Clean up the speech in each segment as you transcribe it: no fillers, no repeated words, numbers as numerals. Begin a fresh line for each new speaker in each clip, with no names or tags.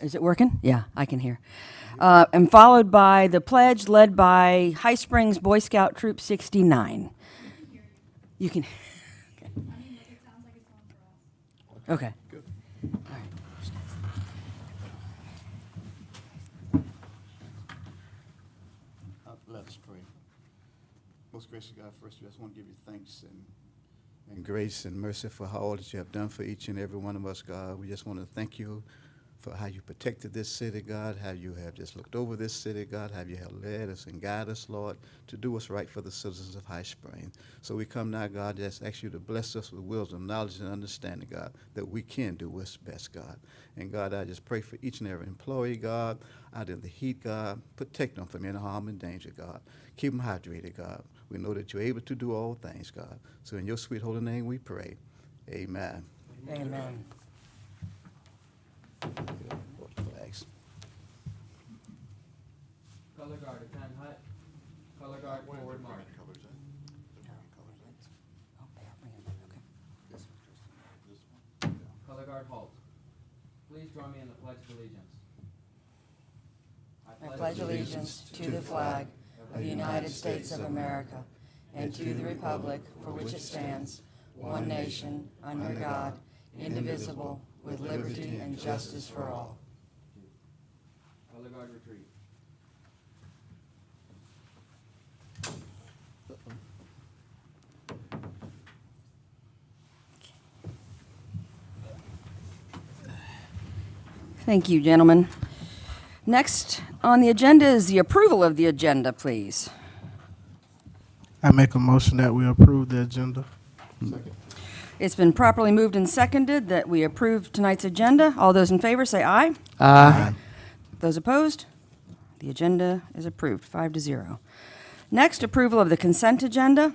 Is it working? Yeah, I can hear. And followed by the pledge led by High Springs Boy Scout Troop 69. You can. Okay.
Good. Let us pray. Most gracious God, first, I just want to give you thanks and grace and mercy for all that you have done for each and every one of us, God. We just want to thank you for how you protected this city, God, how you have just looked over this city, God, how you have led us and guided us, Lord, to do what's right for the citizens of High Springs. So we come now, God, just ask you to bless us with wisdom, knowledge, and understanding, God, that we can do what's best, God. And, God, I just pray for each and every employee, God, out in the heat, God. Protect them from any harm and danger, God. Keep them hydrated, God. We know that you're able to do all things, God. So in your sweet holy name we pray. Amen.
Amen.
Flags.
Color guard, attend hut. Color guard, forward march. Color guard, halt. Please join me in the Pledge of Allegiance.
I pledge allegiance to the flag of the United States of America and to the republic for which it stands, one nation, under God, indivisible, with liberty and justice for all.
Color guard, retreat.
Thank you, gentlemen. Next on the agenda is the approval of the agenda, please.
I make a motion that we approve the agenda.
Second.
It's been properly moved and seconded that we approve tonight's agenda. All those in favor say aye.
Aye.
Those opposed? The agenda is approved, 5-0. Next, approval of the consent agenda,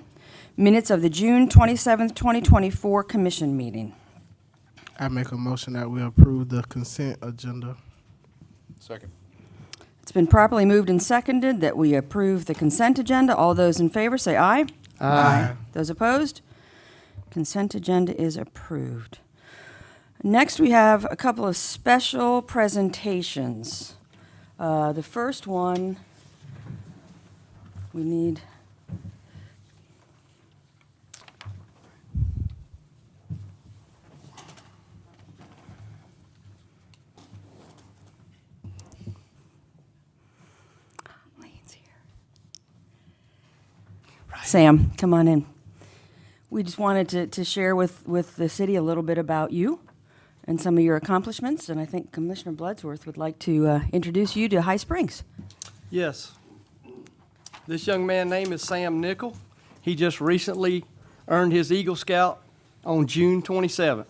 minutes of the June 27th, 2024 commission meeting.
I make a motion that we approve the consent agenda.
Second.
It's been properly moved and seconded that we approve the consent agenda. All those in favor say aye.
Aye.
Those opposed? Consent agenda is approved. Next, we have a couple of special presentations. The first one, we need Lane's here. Sam, come on in. We just wanted to share with the city a little bit about you and some of your accomplishments, and I think Commissioner Bloodsworth would like to introduce you to High Springs.
Yes. This young man's name is Sam Nickel. He just recently earned his Eagle Scout on June 27th.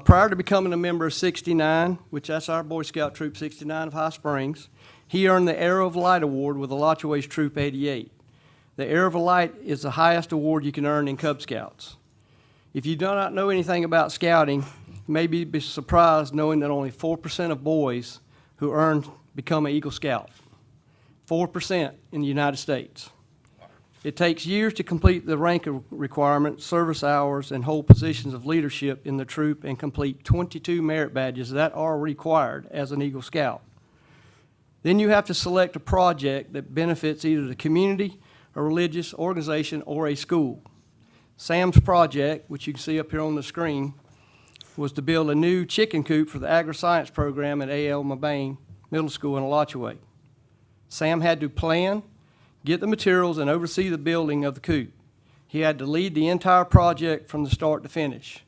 Prior to becoming a member of 69, which that's our Boy Scout Troop 69 of High Springs, he earned the Arrow of Light Award with the Alachua Troop 88. The Arrow of Light is the highest award you can earn in Cub Scouts. If you do not know anything about scouting, you may be surprised knowing that only 4% of boys who become an Eagle Scout. 4% in the United States. It takes years to complete the rank requirement, service hours, and hold positions of leadership in the troop and complete 22 merit badges that are required as an Eagle Scout. Then you have to select a project that benefits either the community, a religious organization, or a school. Sam's project, which you can see up here on the screen, was to build a new chicken coop for the agri-science program at A.L. Mabane Middle School in Alachua. Sam had to plan, get the materials, and oversee the building of the coop. He had to lead the entire project from the start to finish.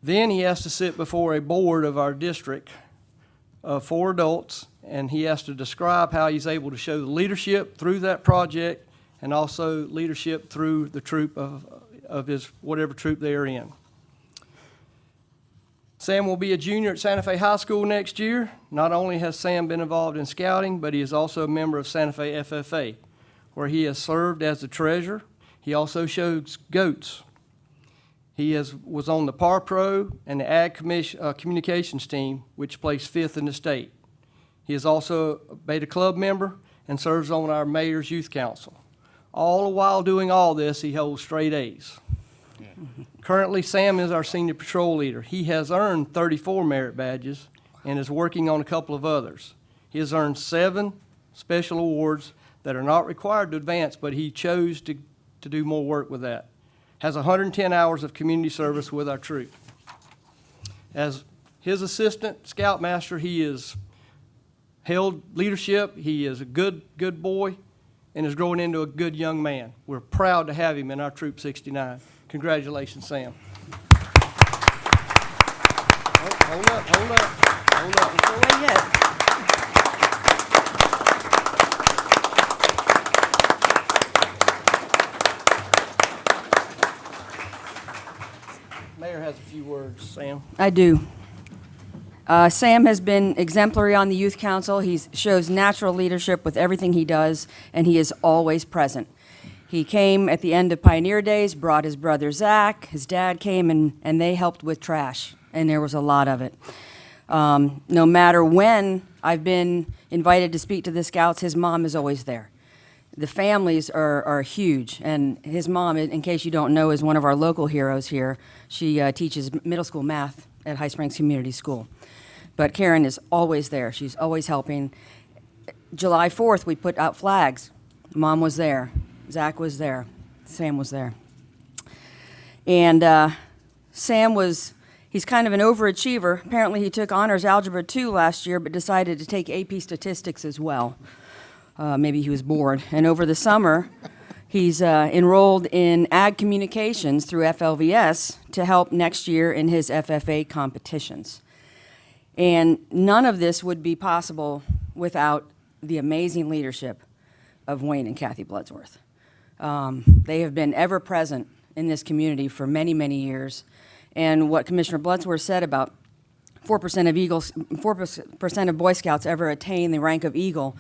Then he has to sit before a board of our district of 4 adults, and he has to describe how he's able to show the leadership through that project and also leadership through the troop of his whatever troop they are in. Sam will be a junior at Santa Fe High School next year. Not only has Sam been involved in scouting, but he is also a member of Santa Fe FFA, where he has served as the treasurer. He also shows goats. He was on the Par Pro and the Ag Communications team, which placed 5th in the state. He is also a Beta Club member and serves on our Mayor's Youth Council. All the while doing all this, he holds straight A's. Currently, Sam is our senior patrol leader. He has earned 34 merit badges and is working on a couple of others. He has earned 7 special awards that are not required to advance, but he chose to do more work with that. Has 110 hours of community service with our troop. As his assistant scoutmaster, he has held leadership. He is a good boy and is growing into a good young man. We're proud to have him in our Troop 69. Congratulations, Sam. Hold up.
Don't go away yet.
Mayor has a few words, Sam.
I do. Sam has been exemplary on the Youth Council. He shows natural leadership with everything he does, and he is always present. He came at the end of Pioneer Days, brought his brother Zach. His dad came, and they helped with trash, and there was a lot of it. No matter when I've been invited to speak to the Scouts, his mom is always there. The families are huge, and his mom, in case you don't know, is one of our local heroes here. She teaches middle school math at High Springs Community School. But Karen is always there. She's always helping. July 4th, we put out flags. Mom was there. Zach was there. Sam was there. And Sam he's kind of an overachiever. Apparently he took Honors Algebra 2 last year, but decided to take AP Statistics as well. Maybe he was bored. And over the summer, he's enrolled in Ag Communications through FLVS to help next year in his FFA competitions. And none of this would be possible without the amazing leadership of Wayne and Kathy Bloodsworth. They have been ever present in this community for many, many years. And what Commissioner Bloodsworth said about 4% of Boy Scouts ever attain the rank of Eagle,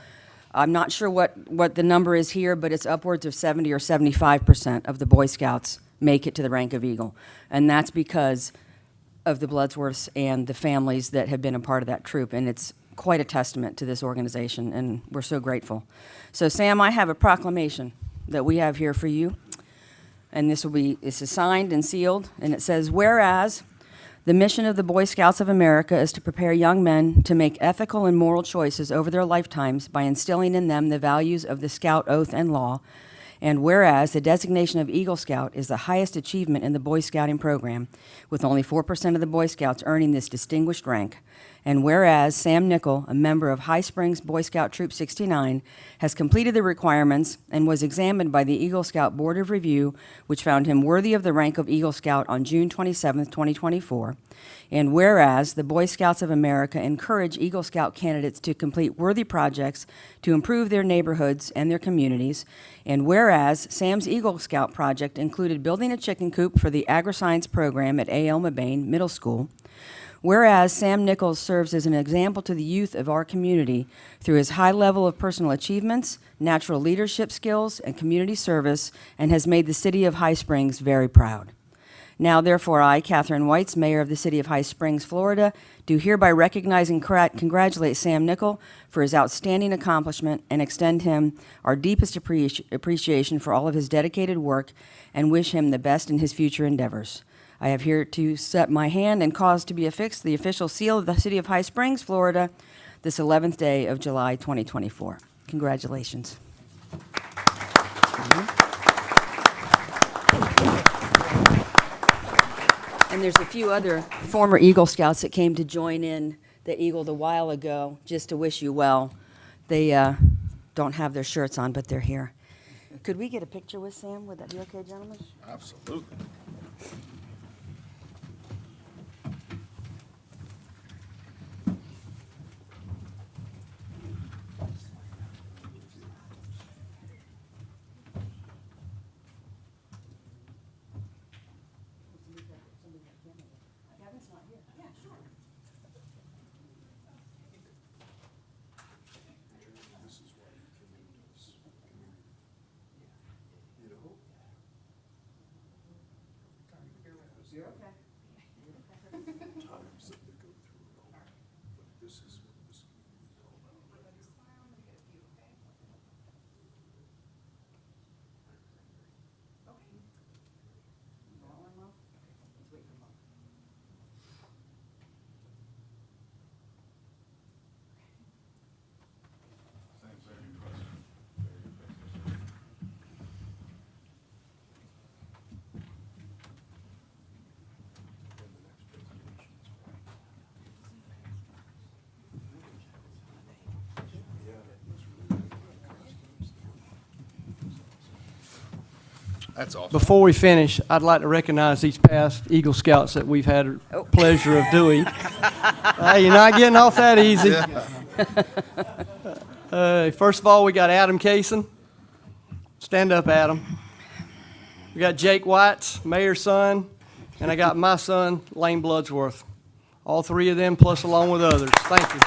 I'm not sure what the number is here, but it's upwards of 70 or 75% of the Boy Scouts make it to the rank of Eagle. And that's because of the Bloodsworths and the families that have been a part of that troop. And it's quite a testament to this organization, and we're so grateful. So, Sam, I have a proclamation that we have here for you. And this is signed and sealed, and it says, whereas the mission of the Boy Scouts of America is to prepare young men to make ethical and moral choices over their lifetimes by instilling in them the values of the Scout oath and law, and whereas the designation of Eagle Scout is the highest achievement in the Boy Scouting program, with only 4% of the Boy Scouts earning this distinguished rank, and whereas Sam Nickel, a member of High Springs Boy Scout Troop 69, has completed the requirements and was examined by the Eagle Scout Board of Review, which found him worthy of the rank of Eagle Scout on June 27, 2024, and whereas the Boy Scouts of America encourage Eagle Scout candidates to complete worthy projects to improve their neighborhoods and their communities, and whereas Sam's Eagle Scout project included building a chicken coop for the agri-science program at A.L. Mabane Middle School, whereas Sam Nichols serves as an example to the youth of our community through his high level of personal achievements, natural leadership skills, and community service, and has made the city of High Springs very proud. Now, therefore, I, Catherine Whites, Mayor of the City of High Springs, Florida, do hereby recognize and congratulate Sam Nickel for his outstanding accomplishment and extend him our deepest appreciation for all of his dedicated work and wish him the best in his future endeavors. I have here to set my hand and cause to be affixed the official seal of the City of High Springs, Florida, this 11th day of July 2024. Congratulations. And there's a few other former Eagle Scouts that came to join in the Eagle a while ago just to wish you well. They don't have their shirts on, but they're here. Could we get a picture with Sam? Would that be okay, gentlemen?
Absolutely.
That's awesome.
Before we finish, I'd like to recognize these past Eagle Scouts that we've had the pleasure of doing. Hey, you're not getting off that easy. First of all, we got Adam Kaysen. Stand up, Adam. We got Jake White's mayor's son, and I got my son, Lane Bloodsworth. All three of them, plus along with others. Thank you.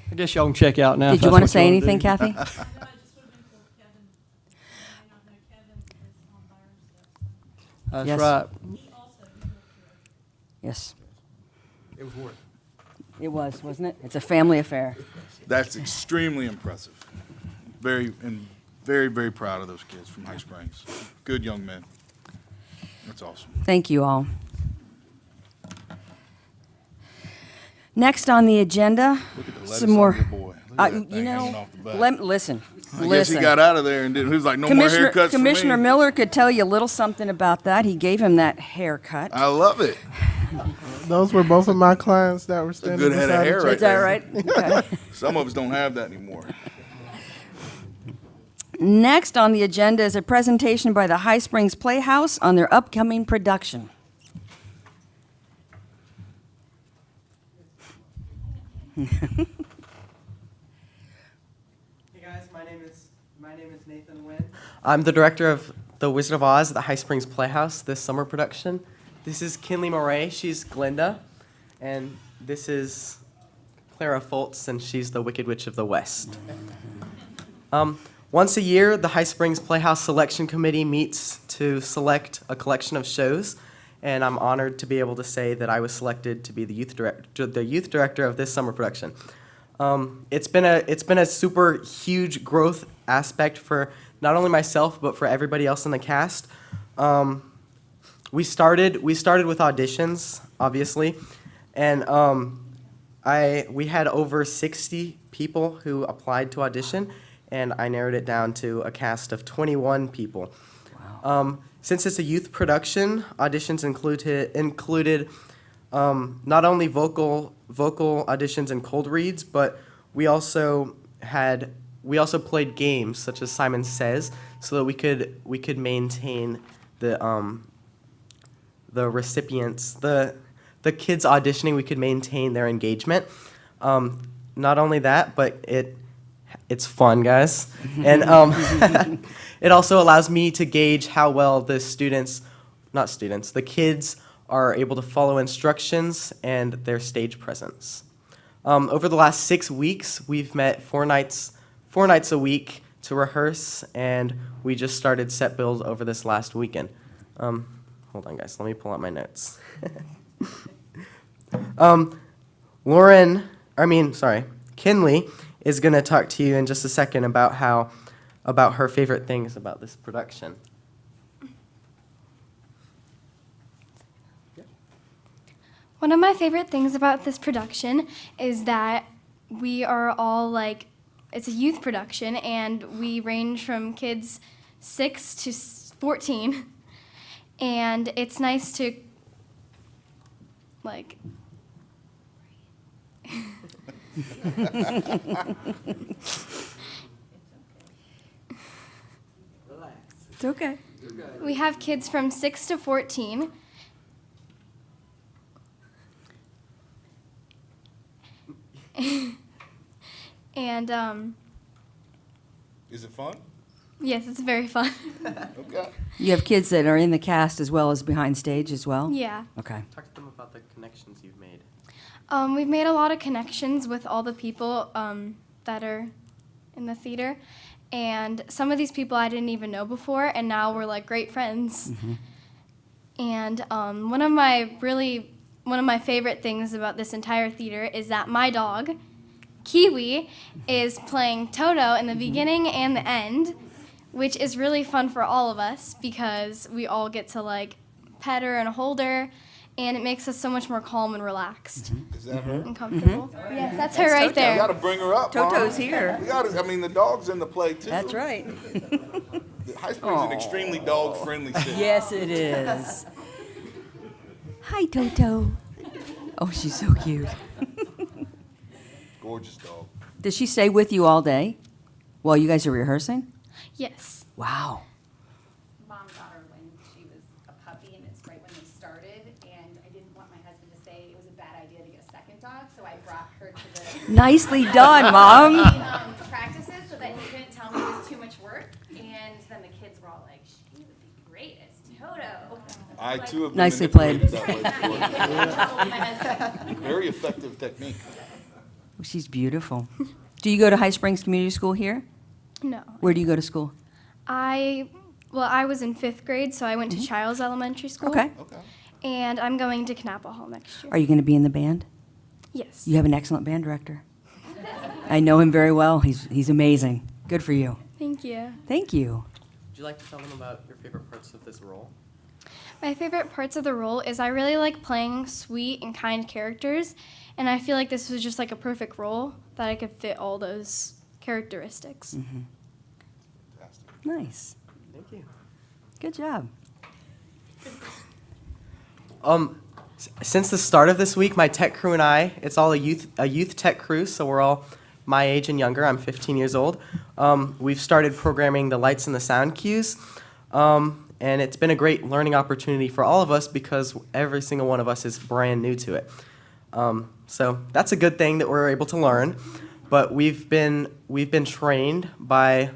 I guess y'all can check out now.
Did you want to say anything, Kathy?
No, I just would have been cool if Kevin, you may not know Kevin is on virus.
That's
Yes.
right.
He also moved here.
Yes,
It was worth it.
it was, wasn't it? It's a family affair.
That's extremely impressive. Very, very proud of those kids from High Springs. Good young men. That's awesome.
Thank you all. Next on the agenda,
Look at the lettuce
some more.
on your boy. Look at that
You
thing hanging
know,
off the back.
listen.
I guess he got out of there and didn't. He was like, no more haircuts for
Commissioner
me.
Miller could tell you a little something about that. He gave him that haircut.
I love it.
Those were both of my clients that were
A
standing
good head of
beside
hair
each
right
Is that
there.
right? Okay.
Some of us don't have that anymore.
Next on the agenda is a presentation by the High Springs Playhouse on their upcoming production.
Hey guys, my name is Nathan Nguyen. I'm the director of The Wizard of Oz at the High Springs Playhouse, this summer production. This is Kinley Moray, she's Glinda, and this is Clara Foltz, and she's the Wicked Witch of the West. Once a year, the High Springs Playhouse Selection Committee meets to select a collection of shows, and I'm honored to be able to say that I was selected to be the youth director of this summer production. It's been a super huge growth aspect for not only myself but for everybody else in the cast. We started with auditions, obviously, and we had over 60 people who applied to audition, and I narrowed it down to a cast of 21 people. Wow. Since it's a youth production, auditions included not only vocal auditions and cold reads, but we also played games such as Simon Says, so that we could maintain the recipients, the kids auditioning, we could maintain their engagement. Not only that, but it's fun, guys, and it also allows me to gauge how well the kids are able to follow instructions and their stage presence. Over the last 6 weeks, we've met four nights a week to rehearse, and we just started set build over this last weekend. Hold on, guys. Let me pull out my notes. Kinley is going to talk to you in just a second about her favorite things about this production.
One of my favorite things about this production is that we are all it's a youth production, and we range from kids 6 to 14, and it's nice to
It's okay.
we have kids from 6 to 14. And
Is it fun?
yes, it's very fun.
Okay.
You have kids that are in the cast as well as behind stage as well?
Yeah.
Okay.
Talk to them about the connections you've made.
We've made a lot of connections with all the people that are in the theater, and some of these people I didn't even know before, and now we're great friends. And one of my favorite things about this entire theater is that my dog, Kiwi, is playing Toto in the beginning and the end, which is really fun for all of us because we all get to pet her and hold her, and it makes us so much more calm and relaxed
Is that her?
and comfortable. Yes, that's her right
We
there.
gotta bring her up, Mom.
Toto's here.
The dog's in the play too.
That's right.
High Springs is an extremely dog-friendly city.
Yes, it is. Hi, Toto. Oh, she's so cute.
Gorgeous dog.
Does she stay with you all day while you guys are rehearsing?
Yes.
Wow.
Mom got her when she was a puppy, and it's right when they started, and I didn't want my husband to say it was a bad idea to get a second dog, so I brought her to the
Nicely done, Mom.
practices so that he couldn't tell me it was too much work, and then the kids were all like, she would be great as Toto.
I too have been
Nicely played.
manipulated that way before. Very effective technique.
She's beautiful. Do you go to High Springs Community School here?
No.
Where do you go to school?
I was in 5th grade, so I went to Childs Elementary School.
Okay.
Okay.
And I'm going to Knapple Hall next year.
Are you going to be in the band?
Yes.
You have an excellent band director. I know him very well. He's amazing. Good for you.
Thank you.
Thank you.
Would you like to tell them about your favorite parts of this role?
My favorite parts of the role is I really like playing sweet and kind characters, and I feel like this was just like a perfect role that I could fit all those characteristics.
Fantastic.
Nice.
Thank you.
Good job.
Since the start of this week, my tech crew and I, it's all a youth tech crew, so we're all my age and younger. I'm 15 years old. We've started programming the lights and the sound cues, and it's been a great learning opportunity for all of us because every single one of us is brand new to it. So that's a good thing that we're able to learn. But we've been trained by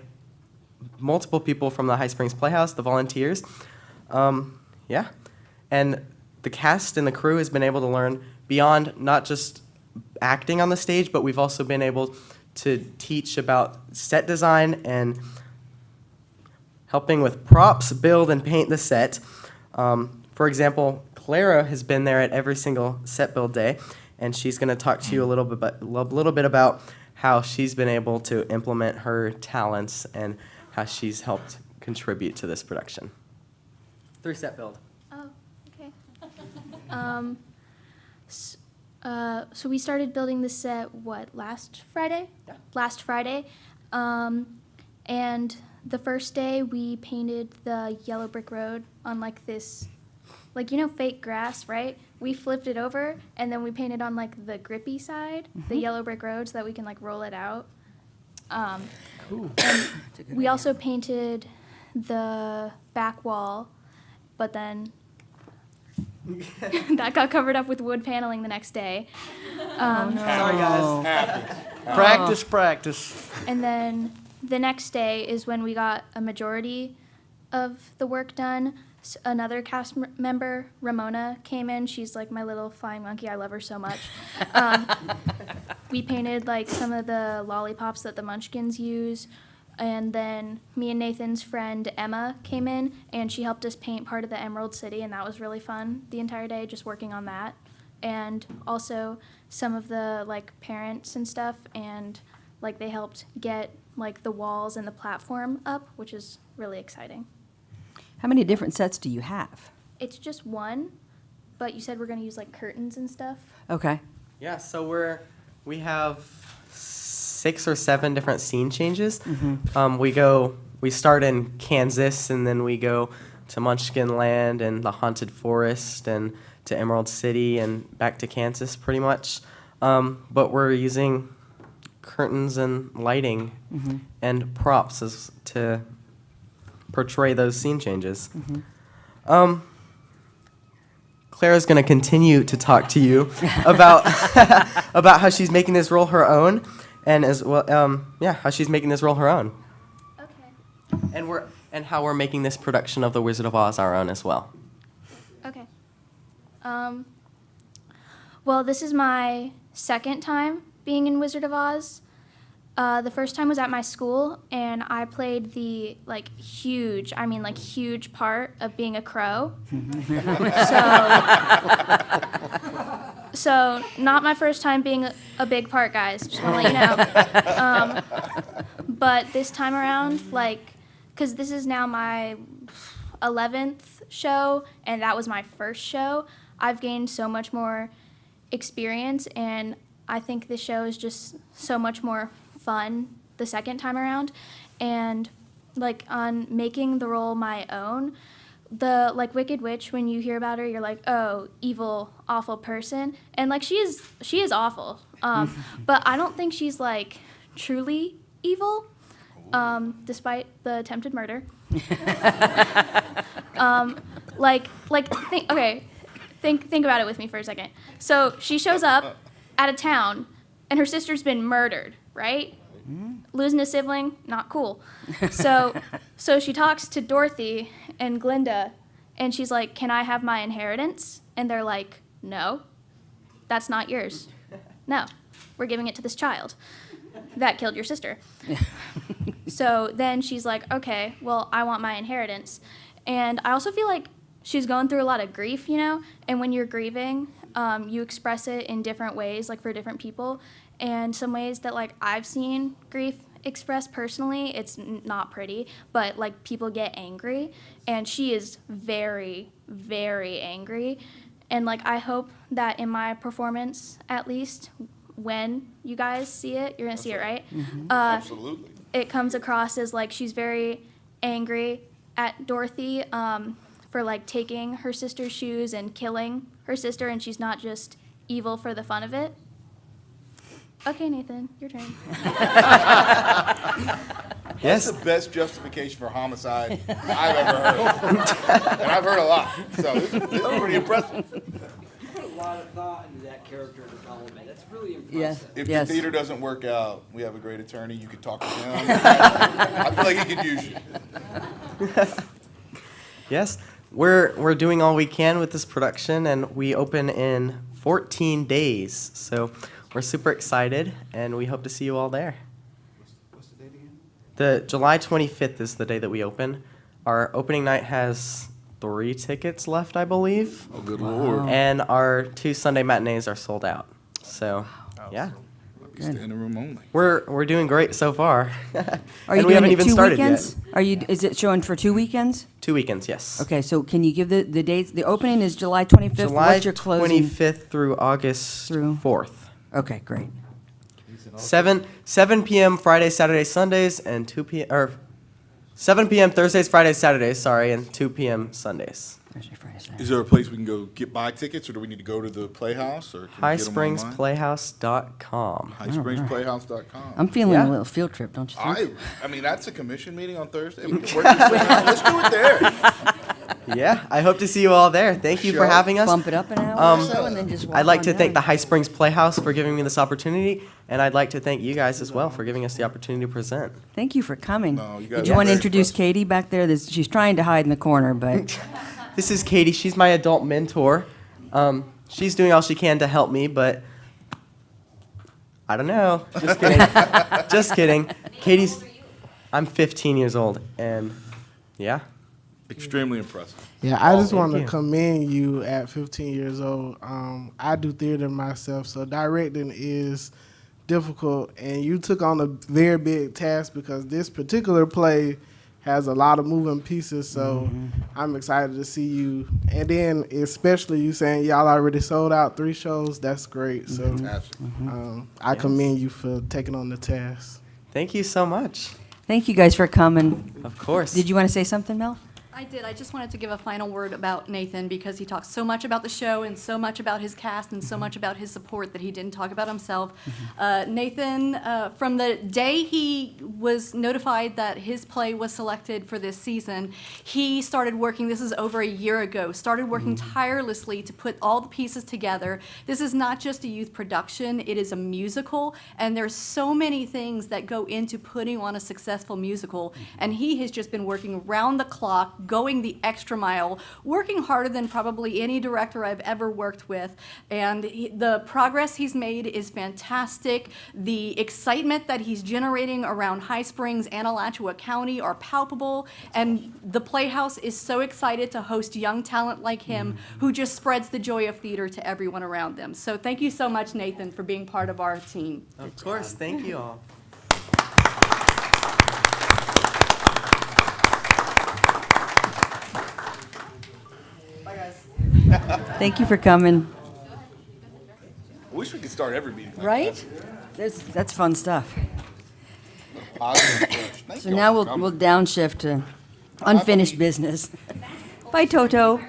multiple people from the High Springs Playhouse, the volunteers. Yeah, and the cast and the crew has been able to learn beyond not just acting on the stage, but we've also been able to teach about set design and helping with props, build, and paint the set. For example, Clara has been there at every single set build day, and she's going to talk to you a little bit about how she's been able to implement her talents and how she's helped contribute to this production. 3 set build.
Oh, okay. So we started building the set, last Friday?
Yeah.
Last Friday. And the first day we painted the yellow brick road on this, fake grass, right? We flipped it over and then we painted on the grippy side, the yellow brick road, so that we can roll it out.
Cool.
And we also painted the back wall, but then that got covered up with wood paneling the next day.
Sorry, guys.
Practice.
And then the next day is when we got a majority of the work done. Another cast member, Ramona, came in. She's my little flying monkey. I love her so much. We painted some of the lollipops that the Munchkins use. And then me and Nathan's friend Emma came in, and she helped us paint part of the Emerald City, and that was really fun the entire day, just working on that. And also some of the parents and stuff, and they helped get the walls and the platform up, which is really exciting.
How many different sets do you have?
It's just one, but you said we're going to use curtains and stuff.
Okay.
Yeah, so we have 6 or 7 different scene changes. We start in Kansas, and then we go to Munchkin Land and the Haunted Forest and to Emerald City and back to Kansas pretty much. But we're using curtains and lighting and props to portray those scene changes. Clara's going to continue to talk to you about about how she's making this role her own, and as well, how she's making this role her own.
Okay.
And how we're making this production of The Wizard of Oz our own as well.
Okay. Well, this is my second time being in Wizard of Oz. The first time was at my school, and I played the huge part of being a crow. So not my first time being a big part, guys. Just want to let you know. But this time around, because this is now my 11th show, and that was my first show, I've gained so much more experience, and I think this show is just so much more fun the second time around. And on making the role my own, the Wicked Witch, when you hear about her, you're oh, evil, awful person, and she is awful. But I don't think she's like truly evil, despite the attempted murder. Think about it with me for a second. So she shows up at a town, and her sister's been murdered, right? Losing a sibling, not cool. So she talks to Dorothy and Glinda, and she's like, "Can I have my inheritance?" And they're like, "No, that's not yours. No, we're giving it to this child that killed your sister." So then she's like, "Okay, well, I want my inheritance." And I also feel like she's going through a lot of grief, you know? And when you're grieving, you express it in different ways, like for different people. And some ways that, like, I've seen grief expressed personally, it's not pretty, but, like, people get angry. And she is very, very angry. And, like, I hope that in my performance, at least, when you guys see it, you're going to see it, right?
Absolutely.
It comes across as, like, she's very angry at Dorothy for, like, taking her sister's shoes and killing her sister, and she's not just evil for the fun of it. Okay, Nathan, your turn.
That's the best justification for homicide I've ever heard. And I've heard a lot, so this is pretty impressive.
You put a lot of thought into that character development. That's really impressive.
Yes.
If
Yes.
the theater doesn't work out, we have a great attorney. You could talk to him. I feel like he could use you.
Yes, we're doing all we can with this production, and we open in 14 days. So we're super excited, and we hope to see you all there.
What's the date again?
The July 25th is the day that we open. Our opening night has 3 tickets left, I believe,
Oh, good Lord.
and our 2 Sunday matinees are sold out. So, yeah,
Standing room only.
we're doing great so far.
Are
And
you
we
doing
haven't
it
even
2
started
weekends?
yet.
Is it showing for 2 weekends?
2 weekends, yes.
Okay, so can you give the dates? The opening is July 25th.
July
What's your closing?
25th through August
Through?
4th.
Okay, great.
7 p.m. Fridays, Saturdays, Sundays, and 2 p.m. or 7 p.m. Thursdays, Fridays, Saturdays. Sorry, and 2 p.m. Sundays.
Thursday, Friday, Saturday.
Is there a place we can go buy tickets, or do we need to go to the Playhouse? Or can we get 'em online?
HighSpringsPlayhouse.com.
HighSpringsPlayhouse.com.
I'm feeling
Yeah.
a little field trip, don't you think?
I mean, that's a commission meeting on Thursday. We can work this thing out. Let's do it there.
Yeah, I hope to see you all there. Thank you for
Sure.
having us.
Bump it up an hour or
Um,
so and then just walk
I'd like
on
to thank the
down.
High Springs Playhouse for giving me this opportunity, and I'd like to thank you guys as well for giving us the opportunity to present.
Thank you for coming.
No, you guys
Did you
are
want to
very
introduce
impressive.
Katie back there? She's trying to hide in the corner, but
This is Katie. She's my adult mentor. She's doing all she can to help me, but I don't know. Just kidding. Just kidding. Katie's. I'm 15 years old, and yeah.
Extremely impressive.
Yeah, I just
thank
want to
you.
commend you at 15 years old. I do theater myself, so directing is difficult, and you took on a very big task because this particular play has a lot of moving pieces, so I'm excited to see you. And then especially you saying y'all already sold out 3 shows, that's great. So
Fantastic.
I commend you for taking on the task.
Thank you so much.
thank you guys for coming.
Of course.
Did you want to say something, Mel?
I did. I just wanted to give a final word about Nathan because he talks so much about the show and so much about his cast and so much about his support that he didn't talk about himself. Nathan, from the day he was notified that his play was selected for this season, he started working, this is over a year ago, started working tirelessly to put all the pieces together. This is not just a youth production, it is a musical, and there's so many things that go into putting on a successful musical, and he has just been working round the clock, going the extra mile, working harder than probably any director I've ever worked with. And the progress he's made is fantastic. The excitement that he's generating around High Springs and Alachua County are palpable. And the Playhouse is so excited to host young talent like him who just spreads the joy of theater to everyone around them. So thank you so much, Nathan, for being part of our team.
Of course. Thank you all.
Thank you for coming.
I wish we could start every meeting like
Right? That's fun stuff.
that. Positive push. Thank
So
y'all
now
for
we'll
coming.
downshift to unfinished business. Bye, Toto.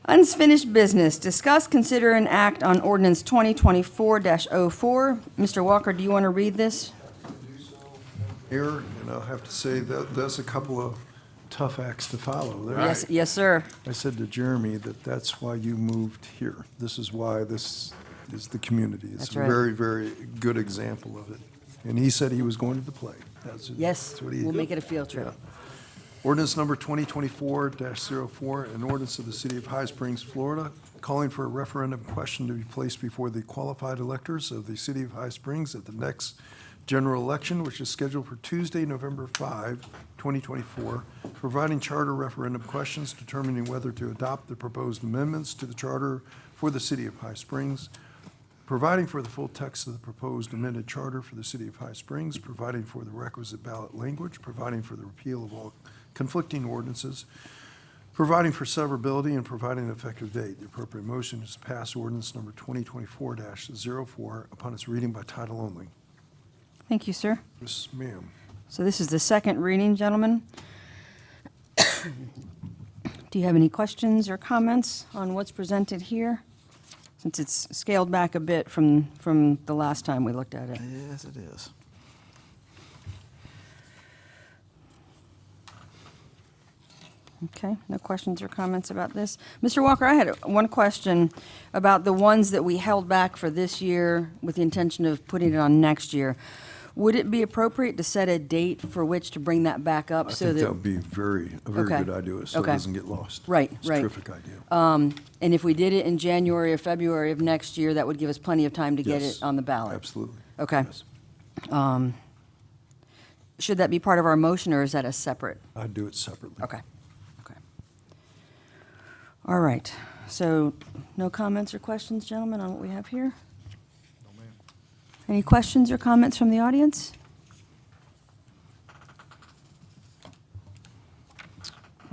Unfinished business. Discuss, consider, and act on ordinance 2024-04. Mr. Walker, do you want to read this?
Here, and I'll have to say that that's a couple of tough acts to follow. There.
Yes, yes, sir.
I said to Jeremy that that's why you moved here. This is why this is the community. It's
That's
a
right.
very, very good example of it. And he said he was going to the play.
Yes,
that's what he
we'll make it a field trip.
Yeah. Ordinance number 2024-04, an ordinance of the City of High Springs, Florida, calling for a referendum question to be placed before the qualified electors of the City of High Springs at the next general election, which is scheduled for Tuesday, November 5, 2024, providing charter referendum questions, determining whether to adopt the proposed amendments to the charter for the City of High Springs, providing for the full text of the proposed amended charter for the City of High Springs, providing for the requisite ballot language, providing for the repeal of all conflicting ordinances, providing for severability, and providing an effective date. The appropriate motion is to pass ordinance number 2024-04 upon its reading by title only.
Thank you, sir.
Yes, ma'am.
So this is the second reading, gentlemen. Do you have any questions or comments on what's presented here? Since it's scaled back a bit from the last time we looked at it.
Yes, it is.
Okay, no questions or comments about this? Mr. Walker, I had one question about the ones that we held back for this year with the intention of putting it on next year. Would it be appropriate to set a date for which to bring that back up
I
so
think
that?
that would be a very
Okay.
good idea, so it
Okay.
doesn't get lost.
Right,
It's
right.
a terrific idea.
And if we did it in January or February of next year, that would give us plenty of time to get
Yes,
it on the ballot?
Absolutely.
Okay.
Yes.
Should that be part of our motion, or is that a separate?
I'd do it separately.
Okay, okay. All right, so no comments or questions, gentlemen, on what we have here? Any questions or comments from the audience?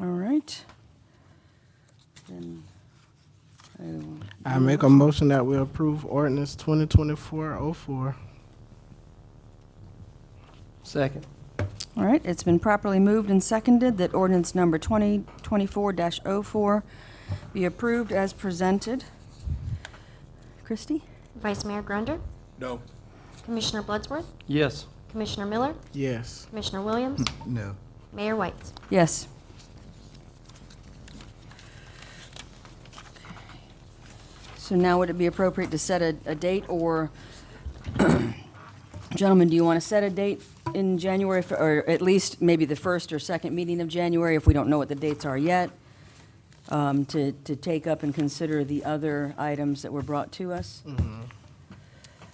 All right. Then
I make a motion that we approve ordinance 2024-04.
Second.
All right, it's been properly moved and seconded that ordinance number 2024-04 be approved as presented. Christie?
Vice Mayor Grunder,
No.
Commissioner Bloodsworth,
Yes.
Commissioner Miller,
Yes.
Commissioner Williams,
No.
Mayor White.
Yes. So now would it be appropriate to set a date, or, gentlemen, do you want to set a date in January, or at least maybe the first or second meeting of January, if we don't know what the dates are yet, to take up and consider the other items that were brought to us?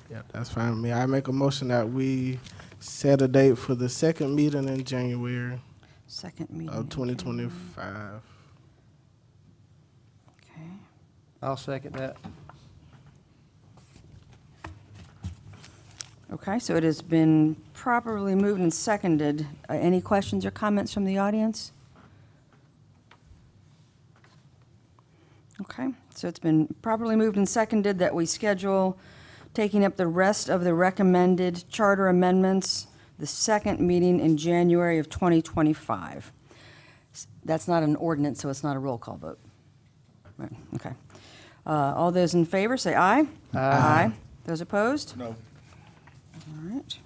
Yeah, that's fine with me. I make a motion that we set a date for the second meeting in January
Second meeting.
of
in January.
2025.
Okay.
I'll second that.
Okay, so it has been properly moved and seconded. Any questions or comments from the audience? Okay, so it's been properly moved and seconded that we schedule taking up the rest of the recommended charter amendments, the second meeting in January of 2025. That's not an ordinance, so it's not a roll call vote. Right, okay. All those in favor, say aye. Aye. Those opposed?
No.
All right.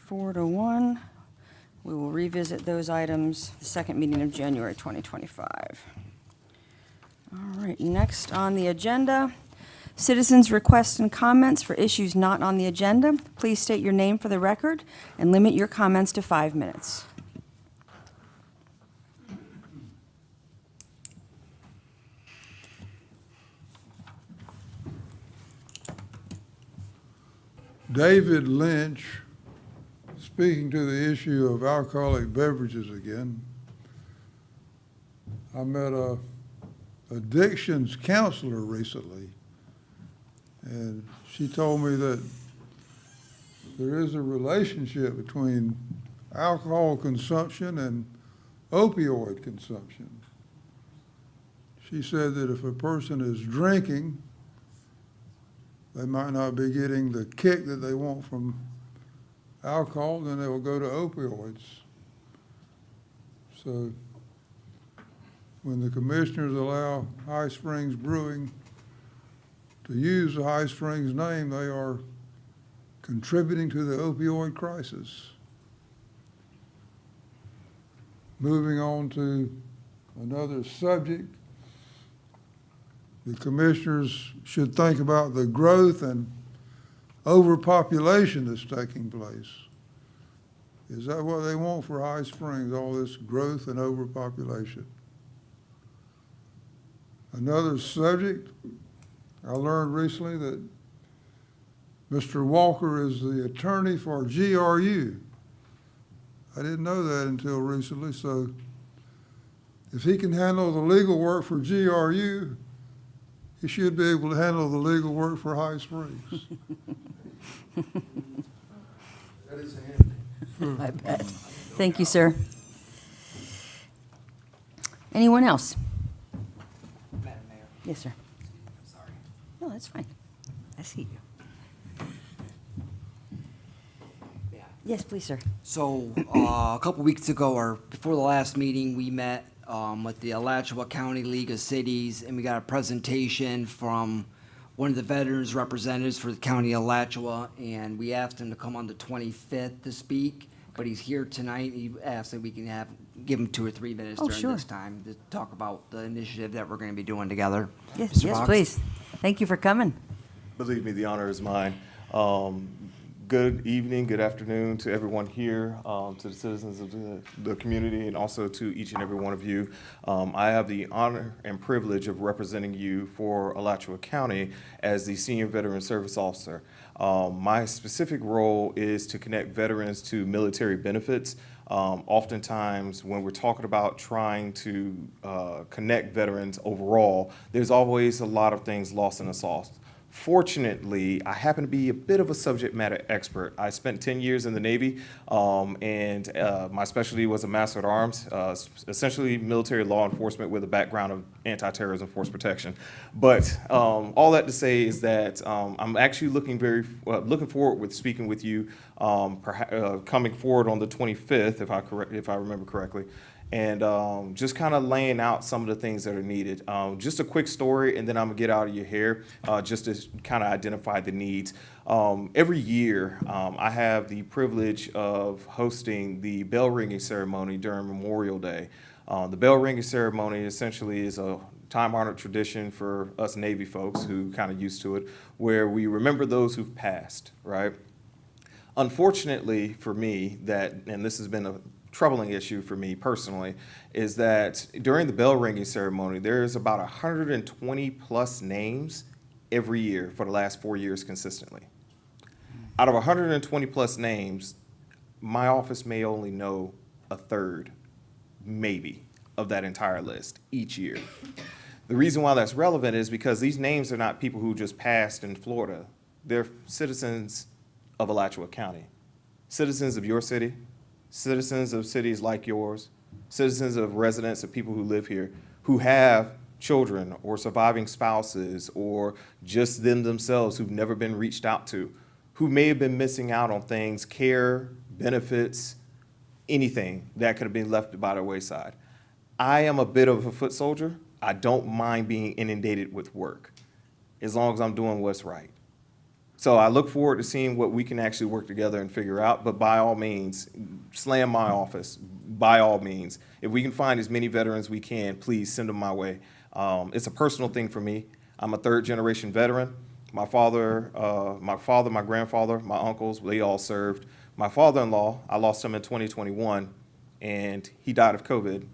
4-1. We will revisit those items, the second meeting of January 2025. All right, next on the agenda, citizens' requests and comments for issues not on the agenda. Please state your name for the record and limit your comments to 5 minutes.
David Lynch, speaking to the issue of alcoholic beverages again. I met a addictions counselor recently, and she told me that there is a relationship between alcohol consumption and opioid consumption. She said that if a person is drinking, they might not be getting the kick that they want from alcohol, then they will go to opioids. So when the commissioners allow High Springs Brewing to use the High Springs name, they are contributing to the opioid crisis. Moving on to another subject, the commissioners should think about the growth and overpopulation that's taking place. Is that what they want for High Springs, all this growth and overpopulation? Another subject, I learned recently that Mr. Walker is the attorney for GRU. I didn't know that until recently, so if he can handle the legal work for GRU, he should be able to handle the legal work for High Springs.
That is handy.
I bet. Thank you, sir. Anyone else?
Madam Mayor,
Yes, sir.
I'm sorry.
No, that's fine. I see you.
Yeah.
Yes, please, sir.
So, a couple weeks ago, or before the last meeting, we met with the Alachua County League of Cities, and we got a presentation from one of the veterans representatives for the county of Alachua, and we asked him to come on the 25th to speak, but he's here tonight. He asked that we can give him 2 or 3 minutes during
sure.
this time to talk about the initiative that we're going to be doing together.
Yes,
Mr.
yes,
Fox?
please. Thank you for coming.
Believe me, the honor is mine. Good evening, good afternoon to everyone here, to the citizens of the community, and also to each and every one of you. I have the honor and privilege of representing you for Alachua County as the Senior Veteran Service Officer. My specific role is to connect veterans to military benefits. Oftentimes, when we're talking about trying to connect veterans overall, there's always a lot of things lost in the sauce. Fortunately, I happen to be a bit of a subject matter expert. I spent 10 years in the Navy, and my specialty was a Master at Arms, essentially military law enforcement with a background of anti-terrorism force protection. But all that to say is that I'm actually looking forward with speaking with you, coming forward on the 25th, if I remember correctly. And just kind of laying out some of the things that are needed. Just a quick story, and then I'm gonna get out of your hair, just to kind of identify the needs. Every year, I have the privilege of hosting the bell ringing ceremony during Memorial Day. The bell ringing ceremony essentially is a time-honored tradition for us Navy folks who kind of used to it, where we remember those who've passed, right? Unfortunately for me, and this has been a troubling issue for me personally, is that during the bell ringing ceremony, there's about 120 plus names every year for the last 4 years consistently. Out of 120 plus names, my office may only know a third, maybe, of that entire list each year. The reason why that's relevant is because these names are not people who just passed in Florida. They're citizens of Alachua County, citizens of your city, citizens of cities like yours, citizens of residents of people who live here, who have children or surviving spouses or just them themselves who've never been reached out to, who may have been missing out on things, care, benefits, anything that could have been left by their wayside. I am a bit of a foot soldier. I don't mind being inundated with work as long as I'm doing what's right. So I look forward to seeing what we can actually work together and figure out, but by all means, slam my office, by all means. If we can find as many veterans we can, please send them my way. It's a personal thing for me. I'm a third-generation veteran. My father, my grandfather, my uncles, they all served. My father-in-law, I lost him in 2021, and he died of COVID,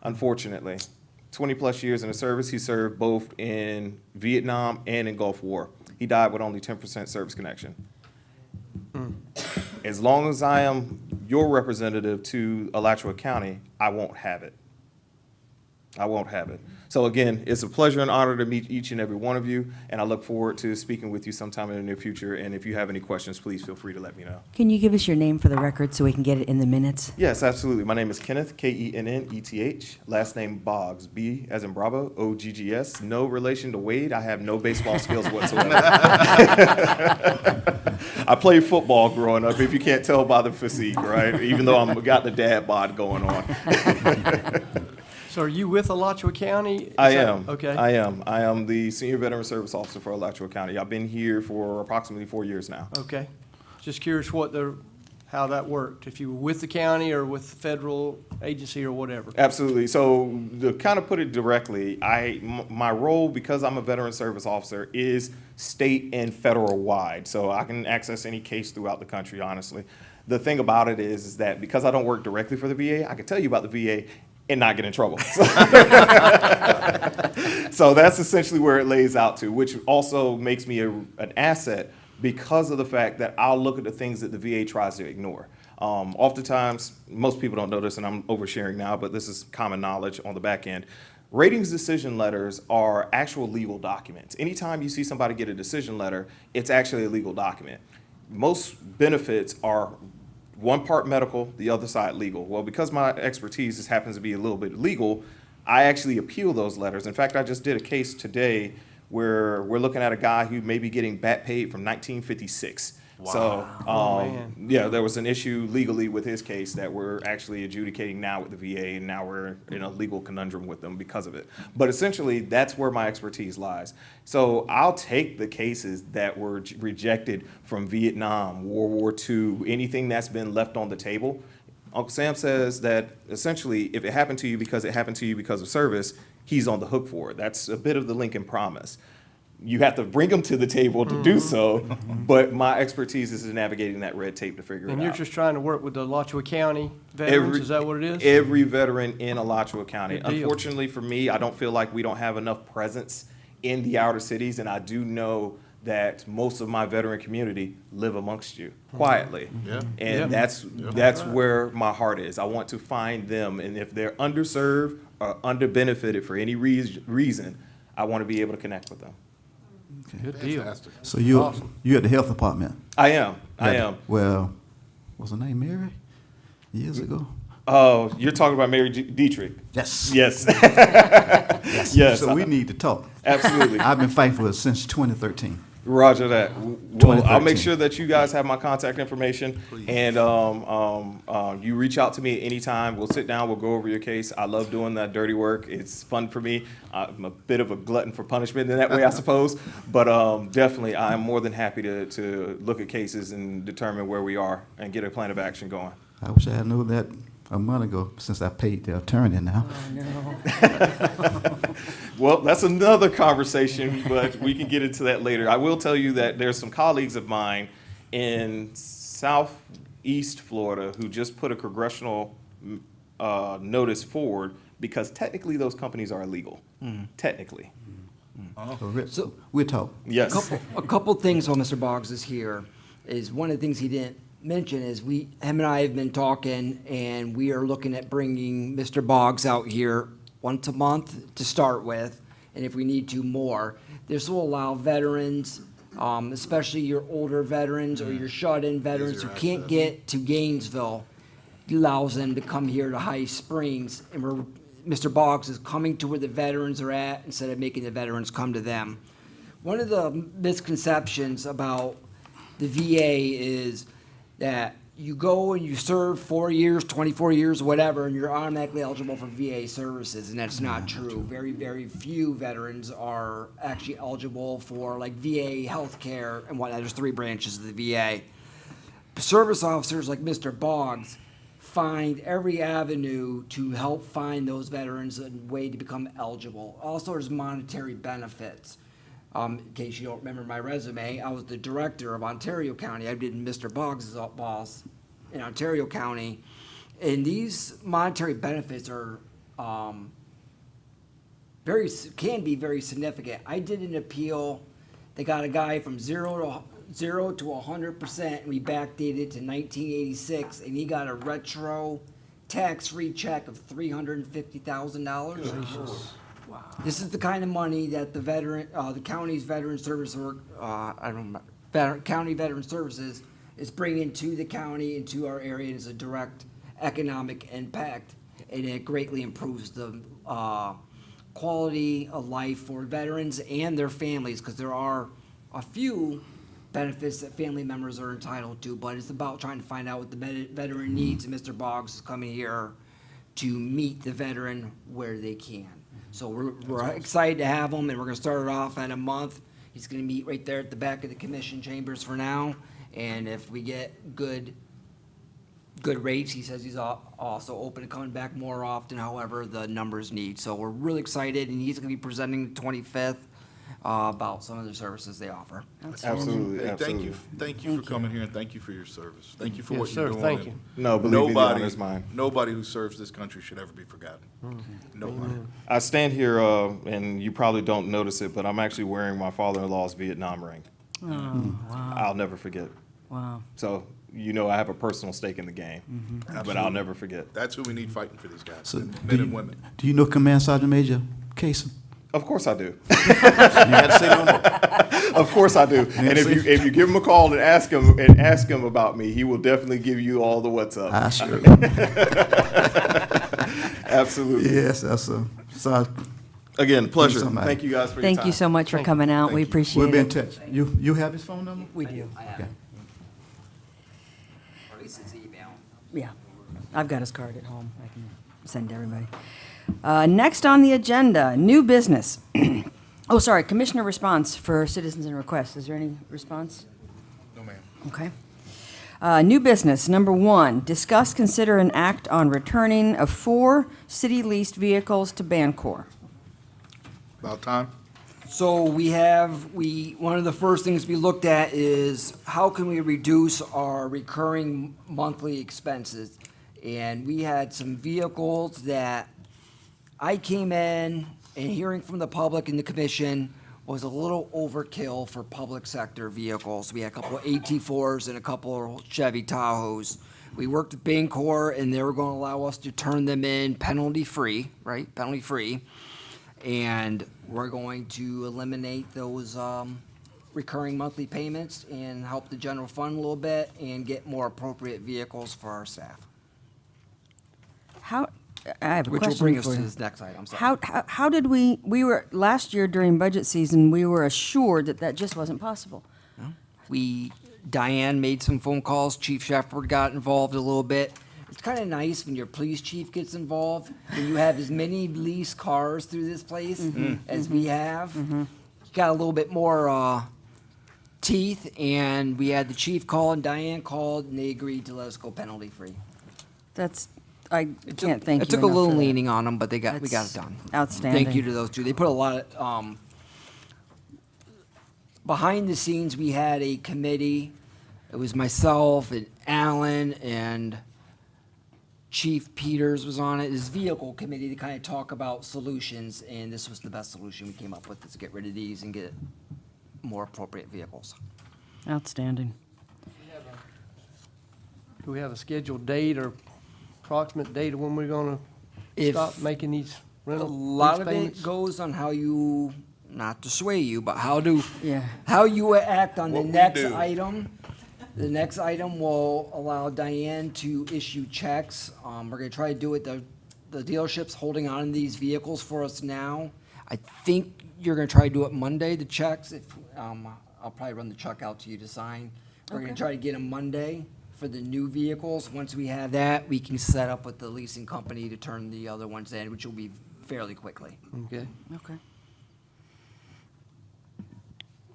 unfortunately. 20 plus years in the service, he served both in Vietnam and in Gulf War. He died with only 10% service connection. As long as I am your representative to Alachua County, I won't have it. I won't have it. So again, it's a pleasure and honor to meet each and every one of you, and I look forward to speaking with you sometime in the near future. And if you have any questions, please feel free to let me know.
Can you give us your name for the record so we can get it in the minutes?
Yes, absolutely. My name is Kenneth, Kenneth. Last name Boggs, B as in Bravo, O-G-G-S. No relation to Wade. I have no baseball skills whatsoever. I played football growing up, if you can't tell by the physique, right? Even though I've got the dad bod going on.
So are you with Alachua County? Is
I
that-
am.
Okay.
I am. I am the Senior Veteran Service Officer for Alachua County. I've been here for approximately 4 years now.
Okay. Just curious how that worked, if you were with the county or with the federal agency or whatever.
Absolutely. So to kind of put it directly, my role, because I'm a veteran service officer, is state and federal wide. So I can access any case throughout the country, honestly. The thing about it is that because I don't work directly for the VA, I can tell you about the VA and not get in trouble. So that's essentially where it lays out to, which also makes me an asset because of the fact that I'll look at the things that the VA tries to ignore. Oftentimes, most people don't know this, and I'm oversharing now, but this is common knowledge on the back end. Ratings decision letters are actual legal documents. Anytime you see somebody get a decision letter, it's actually a legal document. Most benefits are one part medical, the other side legal. Well, because my expertise just happens to be a little bit legal, I actually appeal those letters. In fact, I just did a case today where we're looking at a guy who may be getting back paid from 1956.
Wow.
So,
Man.
yeah, there was an issue legally with his case that we're actually adjudicating now with the VA, and now we're in a legal conundrum with them because of it. But essentially, that's where my expertise lies. So I'll take the cases that were rejected from Vietnam, World War II, anything that's been left on the table. Uncle Sam says that essentially, if it happened to you because it happened to you because of service, he's on the hook for it. That's a bit of the Lincoln Promise. You have to bring them to the table to do so, but my expertise is in navigating that red tape to figure it
And
out.
you're just trying to work with the Alachua County veterans, is that what it is?
Every veteran in Alachua County.
Good deal.
Unfortunately for me, I don't feel like we don't have enough presence in the outer cities, and I do know that most of my veteran community live amongst you quietly.
Yeah.
And
Yeah.
that's where my heart is. I want to find them, and if they're underserved or underbenefited for any reason, I want to be able to connect with them.
Good deal.
Fantastic.
So you
Awesome.
at the health department?
I am.
Well, what's her name, Mary? Years ago?
Oh, you're talking about Mary Dietrich?
Yes.
Yes.
Yes.
Yes.
So we need to talk.
Absolutely.
I've been fighting for her since 2013.
Roger that. Well, I'll
2013.
make sure that you guys have my contact information, and you reach out to me at any time. We'll sit down. We'll go over your case. I love doing that dirty work. It's fun for me. I'm a bit of a glutton for punishment in that way, I suppose. But definitely, I'm more than happy to look at cases and determine where we are and get a plan of action going.
I wish I had known that a month ago, since I paid the attorney now.
Well, that's another conversation, but we can get into that later. I will tell you that there's some colleagues of mine in southeast Florida who just put a congressional notice forward because technically those companies are illegal. Technically.
So we'll talk.
Yes.
A couple things while Mr. Boggs is here is one of the things he didn't mention is him and I have been talking, and we are looking at bringing Mr. Boggs out here once a month to start with, and if we need to, more. This will allow veterans, especially your older veterans or your shut-in veterans who can't get to Gainesville, allows them to come here to High Springs, and Mr. Boggs is coming to where the veterans are at instead of making the veterans come to them. One of the misconceptions about the VA is that you go and you serve 4 years, 24 years, whatever, and you're automatically eligible for VA services, and that's not true. Very, very few veterans are actually eligible for like VA healthcare and whatnot. There's 3 branches of the VA. Service officers like Mr. Boggs find every avenue to help find those veterans a way to become eligible. Also, there's monetary benefits. In case you don't remember my resume, I was the director of Ontario County. I did Mr. Boggs' boss in Ontario County. And these monetary benefits are can be very significant. I did an appeal. They got a guy from 0 to 100%, and we backdated it to 1986, and he got a retro tax-free check of $350,000. Wow. This is the kind of money that the county's veteran service county veteran services is bringing to the county and to our area, and it's a direct economic impact, and it greatly improves the quality of life for veterans and their families, because there are a few benefits that family members are entitled to, but it's about trying to find out what the veteran needs, and Mr. Boggs is coming here to meet the veteran where they can. So we're excited to have him, and we're gonna start it off at a month. He's gonna meet right there at the back of the commission chambers for now, and if we get good rates, he says he's also open to coming back more often, however the numbers need. So we're really excited, and he's gonna be presenting the 25th about some of the services they offer.
Absolutely,
Hey,
absolutely.
thank you for coming here, and thank you for your service. Thank you for
Yes,
what you're
sir.
doing.
Thank
and
you.
No, believe me, the
nobody-
honor is mine.
Nobody who serves this country should ever be forgotten. Nobody.
I stand here, and you probably don't notice it, but I'm actually wearing my father-in-law's Vietnam ring.
Oh, wow.
I'll never forget.
Wow.
So, you know, I have a personal stake in the game, but I'll never forget.
That's who we need fighting for these guys,
So,
men
do
and
you-
women.
Do you know Command Sergeant Major Casey?
Of course I do.
You had to say no more.
Of course I do. And if you give him a call and ask him about me, he will definitely give you all the what's up.
I sure.
Absolutely.
Yes, that's a, so
Again, pleasure.
Somebody.
Thank you guys for your time.
Thank you so much for coming out. We appreciate
we'll be in
it.
touch. You have his phone number?
We do.
I have
Okay.
it. Or at least his email.
Yeah. I've got his card at home. I can send to everybody. Next on the agenda, new business. Oh, sorry, commissioner response for citizens and requests. Is there any response?
No, ma'am.
Okay. New business, number 1, discuss, consider, and act on returning of 4 city-leased vehicles to Bancor.
About time?
So one of the first things we looked at is how can we reduce our recurring monthly expenses? And we had some vehicles that I came in and hearing from the public and the commission was a little overkill for public sector vehicles. We had a couple of AT4s and a couple of Chevy Tahoes. We worked with Bancor and they were going to allow us to turn them in penalty-free, right? Penalty-free. And we're going to eliminate those recurring monthly payments and help the general fund a little bit and get more appropriate vehicles for our staff.
How, I have a
Which
question
will bring us
for
to
you.
this next item, sorry.
How did we were, last year during budget season, we were assured that that just wasn't possible.
Diane made some phone calls, Chief Shepherd got involved a little bit. It's kind of nice when your police chief gets involved, when you have as many leased cars through this place as we have. You got a little bit more teeth, and we had the chief call and Diane called, and they agreed to let us go penalty-free.
I can't thank you
It took a
enough
little
for that.
leaning on them, but we got it
That's
done.
outstanding.
Thank you to those two. They put a lot of, behind the scenes, we had a committee. It was myself and Alan and Chief Peters was on it. This vehicle committee to kind of talk about solutions, and this was the best solution we came up with, is to get rid of these and get more appropriate vehicles.
Outstanding.
Do we have a scheduled date or approximate date of when we're gonna
If
stop making these
A
rental
lot
lease
of
payments?
it goes on how you, not to sway you, but how you act on the
What we
next
do.
item. The next item will allow Diane to issue checks. We're gonna try to do it, the dealership's holding on to these vehicles for us now. I think you're gonna try to do it Monday, the checks, if, I'll probably run the check out to you to sign. We're gonna try to get them Monday for the new vehicles. Once we have that, we can set up with the leasing company to turn the other ones in, which will be fairly quickly.
Okay.
Okay.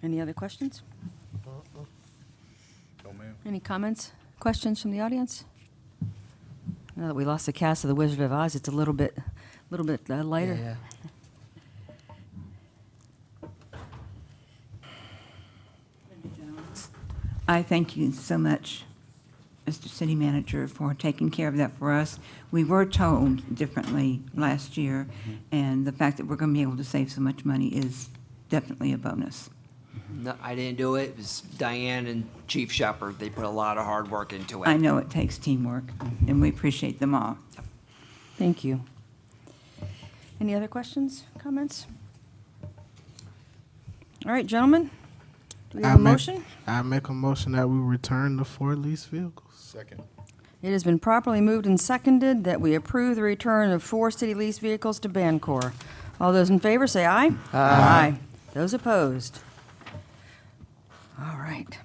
Any other questions?
No, ma'am.
Any comments, questions from the audience? Now that we lost the cast of The Wizard of Oz, it's a little bit lighter.
Yeah.
I thank you so much, Mr. City Manager, for taking care of that for us. We were told differently last year, and the fact that we're going to be able to save so much money is definitely a bonus.
No, I didn't do it. It was Diane and Chief Shepherd. They put a lot of hard work into it.
I know it takes teamwork, and we appreciate them all.
Thank you. Any other questions, comments? All right, gentlemen, do we have a motion?
I make a motion that we return the 4 leased vehicles.
Second.
It has been properly moved and seconded that we approve the return of 4 city lease vehicles to Bancor. All those in favor, say aye. Aye. Those opposed? All right.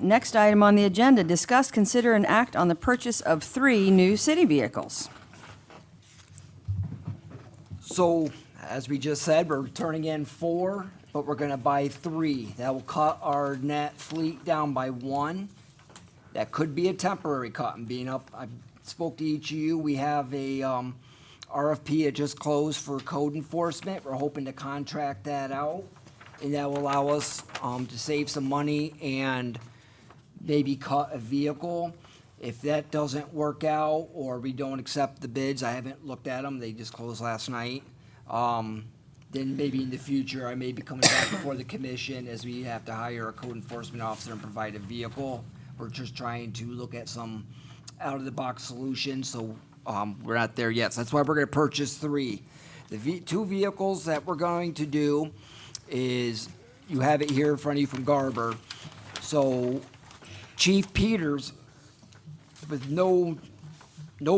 Next item on the agenda, discuss, consider, and act on the purchase of 3 new city vehicles.
So, as we just said, we're turning in 4, but we're gonna buy 3. That will cut our net fleet down by 1. That could be a temporary cut, and being up, I spoke to each of you, we have a, RFP that just closed for code enforcement. We're hoping to contract that out, and that will allow us, to save some money and maybe cut a vehicle. If that doesn't work out, or we don't accept the bids, I haven't looked at them, they just closed last night. Then maybe in the future, I may be coming back before the commission as we have to hire a code enforcement officer and provide a vehicle. We're just trying to look at some out-of-the-box solutions, so, we're not there yet. So that's why we're gonna purchase 3. The 2 vehicles that we're going to do is, you have it here in front of you from Garber. So Chief Peters, with no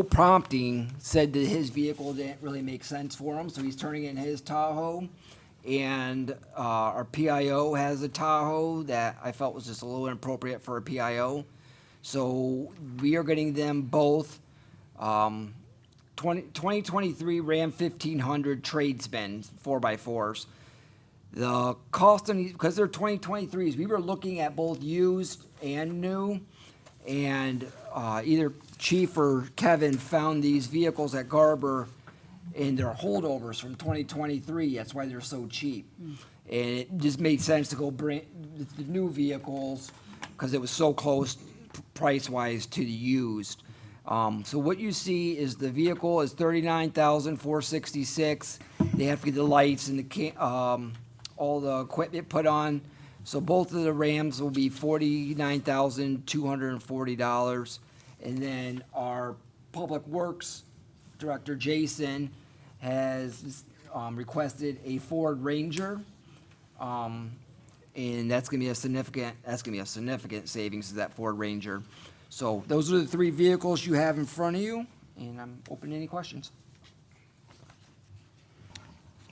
prompting, said that his vehicle didn't really make sense for him, so he's turning in his Tahoe. And our PIO has a Tahoe that I felt was just a little inappropriate for a PIO. So we are getting them both 2023 Ram 1500 tradesmen 4x4s. The cost on these, because they're 2023s, we were looking at both used and new, and either Chief or Kevin found these vehicles at Garber, and they're holdovers from 2023. That's why they're so cheap. And it just made sense to go bring the new vehicles because it was so close price-wise to the used. So what you see is the vehicle is $39,466. They have to get the lights and the all the equipment put on. So both of the Rams will be $49,240. And then our Public Works Director, Jason, has requested a Ford Ranger. And that's gonna be a significant savings to that Ford Ranger. So those are the 3 vehicles you have in front of you, and I'm open to any questions.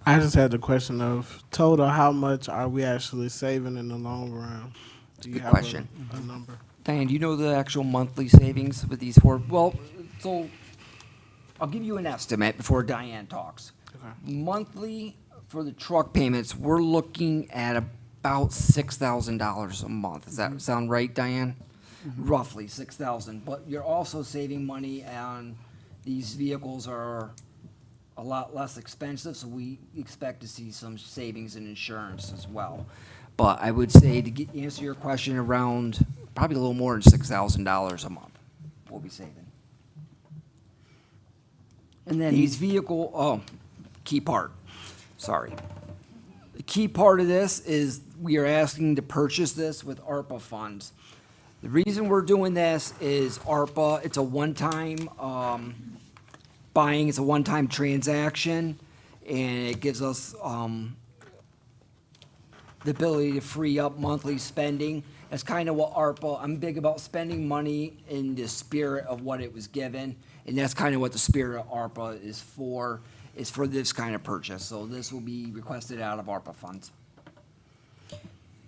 I just had the question of total, how much are we actually saving in the long run? Do you
Good
have
question.
a number?
Diane, do you know the actual monthly savings with these 4? Well, so I'll give you an estimate before Diane talks.
Okay.
Monthly for the truck payments, we're looking at about $6,000 a month. Does that sound right, Diane? Roughly $6,000, but you're also saving money on, these vehicles are a lot less expensive, so we expect to see some savings in insurance as well. But I would say, to answer your question, around probably a little more than $6,000 a month we'll be saving.
And then
These key part, sorry. The key part of this is we are asking to purchase this with ARPA funds. The reason we're doing this is ARPA, it's a one-time buying, it's a one-time transaction, and it gives us the ability to free up monthly spending. That's kind of what ARPA, I'm big about spending money in the spirit of what it was given, and that's kind of what the spirit of ARPA is for this kind of purchase. So this will be requested out of ARPA funds.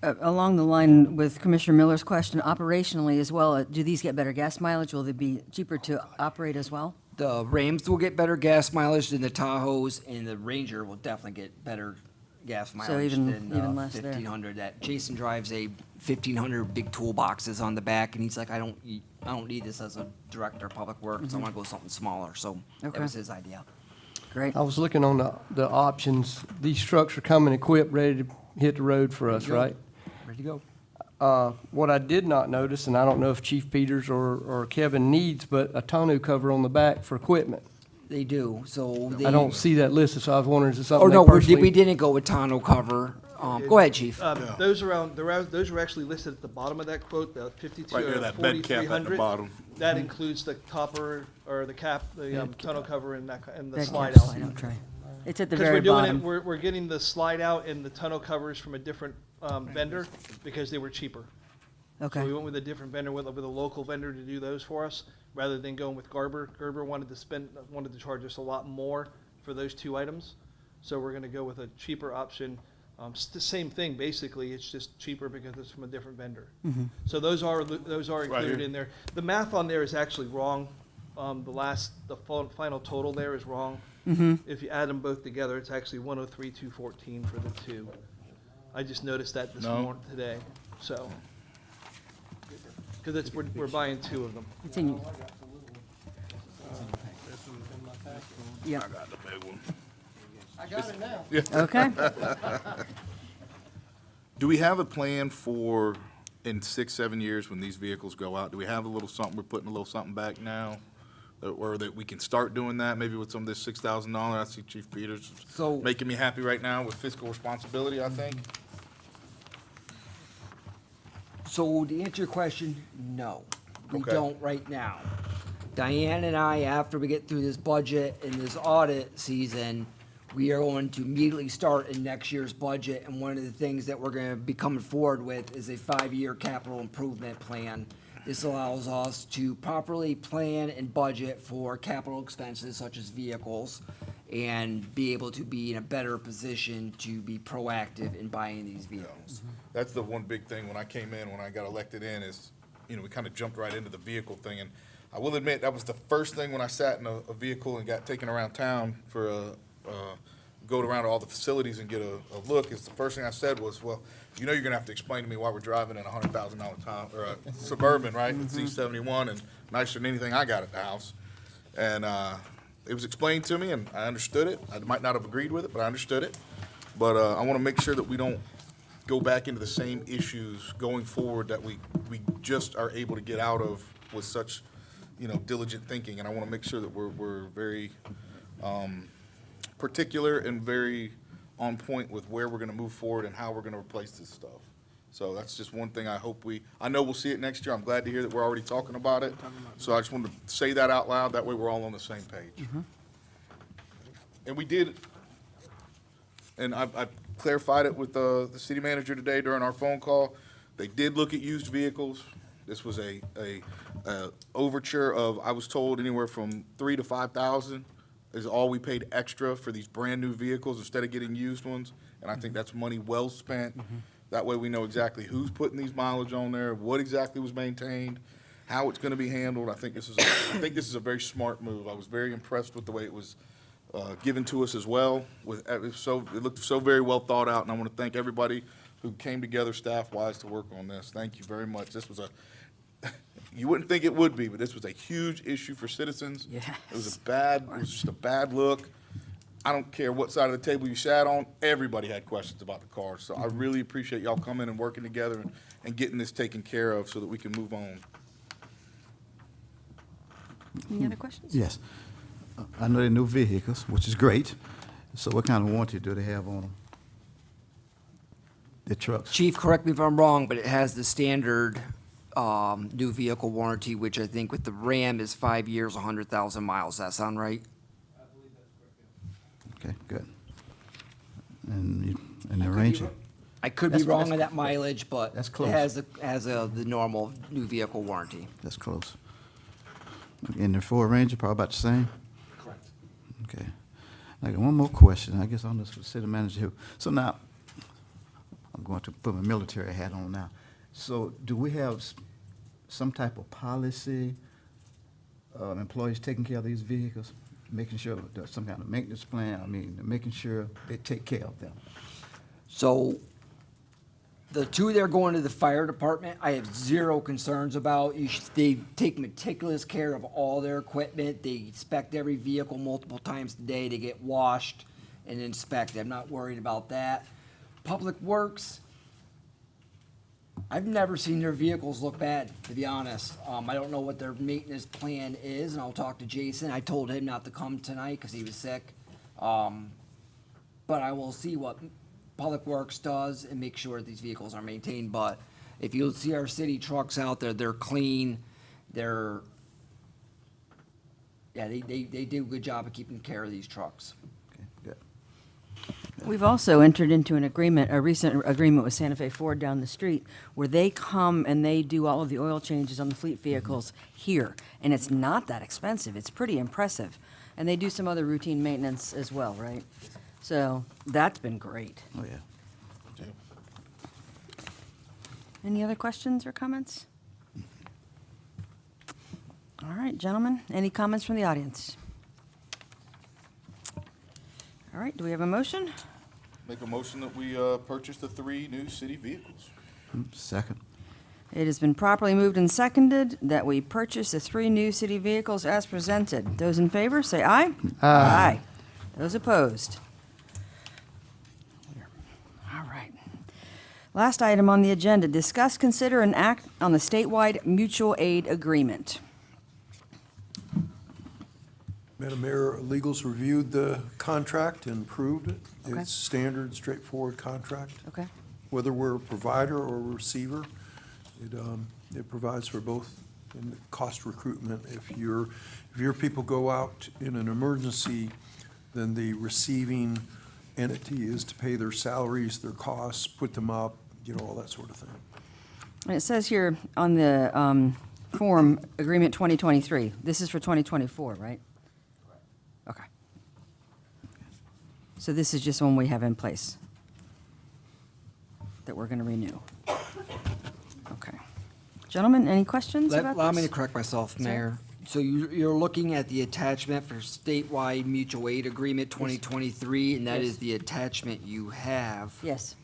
along the line with Commissioner Miller's question, operationally as well, do these get better gas mileage? Will they be cheaper to operate as well?
The Rams will get better gas mileage than the Tahoes, and the Ranger will definitely get better gas mileage than
even less there.
1500. That Jason drives a 1500 big toolboxes on the back, and he's like, I don't need this as a director of public works. I want to go with something smaller. So that
Okay.
was his idea.
Great.
I was looking on the options. These trucks are coming equipped, ready to hit the road for us,
Ready to go.
right?
Ready to go.
What I did not notice, and I don't know if Chief Peters or Kevin needs, but a tonneau cover on the back for equipment.
They do. So they,
I don't see that listed, so I was wondering, is it
Oh
something
no,
they personally?
we didn't go with tonneau cover. Go ahead, Chief.
Those were actually listed at the bottom of that quote, the 52
Right there,
or
that bed cap at the
4300.
bottom.
That includes the topper or the cap, the tonneau cover and the
That
slide
can't
out.
slide out tray. It's at the
Because
very
we're doing
bottom.
it, we're getting the slide out and the tonneau covers from a different vendor because they were cheaper.
Okay.
So we went with a different vendor, with a local vendor to do those for us, rather than going with Garber. Garber wanted to charge us a lot more for those two items. So we're gonna go with a cheaper option It's the same thing, basically, it's just cheaper because it's from a different vendor.
Mhm.
So those are included
here.
in there. The math on there is actually wrong. The final total there is wrong.
Mhm.
If you add them both together, it's actually 103,214 for the two. I just noticed that this
No.
morning, today, so. Because we're buying two of them.
It's in, yeah.
I got the big one.
I got it now.
Yeah.
Okay.
Do we have a plan for, in 6, 7 years, when these vehicles go out, do we have a little something, we're putting a little something back now? Or that we can start doing that, maybe with some of this $6,000? I see Chief Peters
So-
making me happy right now with fiscal responsibility, I think.
So to answer your question, no, we
Okay.
don't right now. Diane and I, after we get through this budget and this audit season, we are going to immediately start in next year's budget. And one of the things that we're gonna be coming forward with is a 5-year capital improvement plan. This allows us to properly plan and budget for capital expenses such as vehicles and be able to be in a better position to be proactive in buying these vehicles.
That's the one big thing when I came in, when I got elected in, is, we kind of jumped right into the vehicle thing. And I will admit, that was the first thing when I sat in a vehicle and got taken around town for go around to all the facilities and get a look, is the first thing I said was, well, you're gonna have to explain to me why we're driving in a $100,000 Tom, or a Suburban, right? It's C71 and nicer than anything I got at the house. And it was explained to me and I understood it. I might not have agreed with it, but I understood it. But I wanna make sure that we don't go back into the same issues going forward that we just are able to get out of with such, diligent thinking. And I wanna make sure that we're very particular and very on point with where we're gonna move forward and how we're gonna replace this stuff. So that's just one thing I know we'll see it next year. I'm glad to hear that we're already talking about it. So I just wanted to say that out loud, that way we're all on the same page. And we did, and I clarified it with the city manager today during our phone call. They did look at used vehicles. This was a overture of, I was told, anywhere from $3,000 to $5,000 is all we paid extra for these brand-new vehicles instead of getting used ones. And I think that's money well spent. That way we know exactly who's putting these mileage on there, what exactly was maintained, how it's gonna be handled. I think this is a very smart move. I was very impressed with the way it was given to us as well. It looked so very well thought out, and I want to thank everybody who came together staff-wise to work on this. Thank you very much. This was you wouldn't think it would be, but this was a huge issue for citizens.
Yes.
It was just a bad look. I don't care what side of the table you sat on, everybody had questions about the car. So I really appreciate y'all coming and working together and getting this taken care of so that we can move on.
Any other questions?
Yes. I know they're new vehicles, which is great. So what kind of warranty do they have on them? The trucks?
Chief, correct me if I'm wrong, but it has the standard new vehicle warranty, which I think with the Ram is 5 years, 100,000 miles. Does that sound right?
Okay, good. And the Ranger?
I could be
That's-
wrong
that's-
on that mileage, but
that's
it
close.
has the normal new vehicle warranty.
That's close. And the Ford Ranger, probably about the same?
Correct.
Okay. I got one more question. I guess on this for the city manager here. So now, I'm going to put my military hat on now. So do we have some type of policy, employees taking care of these vehicles? Making sure there's some kind of maintenance plan, making sure they take care of them?
So the two that are going to the fire department, I have zero concerns about. They take meticulous care of all their equipment. They inspect every vehicle multiple times a day. They get washed and inspected. I'm not worried about that. Public Works, I've never seen their vehicles look bad, to be honest. I don't know what their maintenance plan is, and I'll talk to Jason. I told him not to come tonight because he was sick. But I will see what Public Works does and make sure these vehicles are maintained. But if you see our city trucks out there, they're clean. They do a good job of keeping care of these trucks.
Okay, good.
We've also entered into a recent agreement with Santa Fe Ford down the street, where they come and they do all of the oil changes on the fleet vehicles here. And it's not that expensive. It's pretty impressive. And they do some other routine maintenance as well, right? So that's been great.
Oh, yeah.
Any other questions or comments? All right, gentlemen, any comments from the audience? All right, do we have a motion?
Make a motion that we purchase the 3 new city vehicles.
Second.
It has been properly moved and seconded that we purchase the 3 new city vehicles as presented. Those in favor, say aye. Aye. Those opposed? All right. Last item on the agenda, discuss, consider, and act on the statewide mutual aid agreement.
Madam Mayor, Legals reviewed the contract and approved it.
Okay.
It's standard, straightforward contract.
Okay.
Whether we're a provider or a receiver, it provides for both in the cost recruitment. If your people go out in an emergency, then the receiving entity is to pay their salaries, their costs, put them up, all that sort of thing.
And it says here on the form, Agreement 2023, this is for 2024, right? Okay. So this is just one we have in place that we're going to renew. Okay. Gentlemen, any questions about this?
Allow me to correct myself,
Sir?
Mayor. So you're looking at the attachment for statewide mutual aid agreement 2023, and that
Yes.
is the attachment you have.
Yes.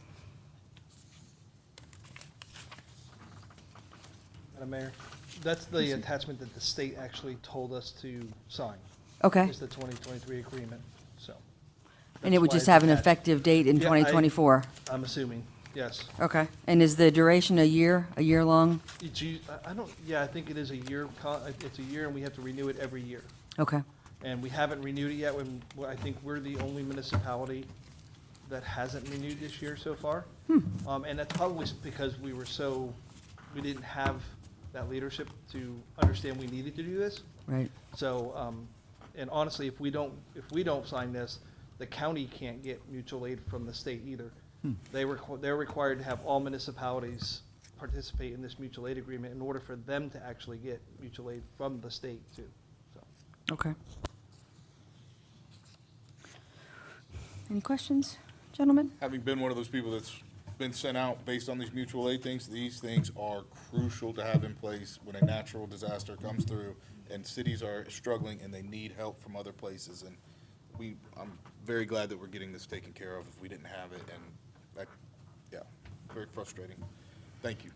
Madam Mayor, that's the attachment that the state actually told us to sign.
Okay.
It's the 2023 agreement, so.
And it would
that's why
just
it's
have an
attached.
effective date in
Yeah,
2024?
I'm assuming, yes.
Okay. And is the duration a year long?
I think it is a year, it's a year and we have to renew it every year.
Okay.
And we haven't renewed it yet, I think we're the only municipality that hasn't renewed this year so far. And that's probably because we didn't have that leadership to understand we needed to do this.
Right.
So, and honestly, if we don't sign this, the county can't get mutual aid from the state either. They're required to have all municipalities participate in this mutual aid agreement in order for them to actually get mutual aid from the state too, so.
Okay. Any questions, gentlemen?
Having been one of those people that's been sent out based on these mutual aid things, these things are crucial to have in place when a natural disaster comes through and cities are struggling and they need help from other places. And I'm very glad that we're getting this taken care of if we didn't have it. And that, very frustrating. Thank you.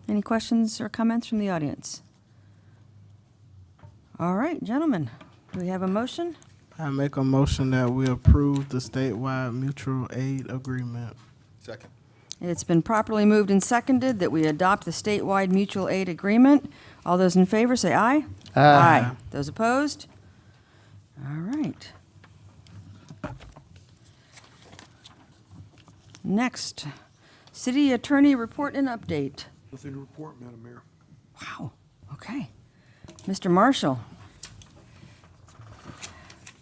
Any questions or comments from the audience? All right, gentlemen, do we have a motion?
I make a motion that we approve the statewide mutual aid agreement.
Second.
It's been properly moved and seconded that we adopt the statewide mutual aid agreement. All those in favor, say aye.
Aye.
Those opposed? All right. Next, city attorney report and update.
Nothing to report, Madam Mayor.
Wow, okay. Mr. Marshall.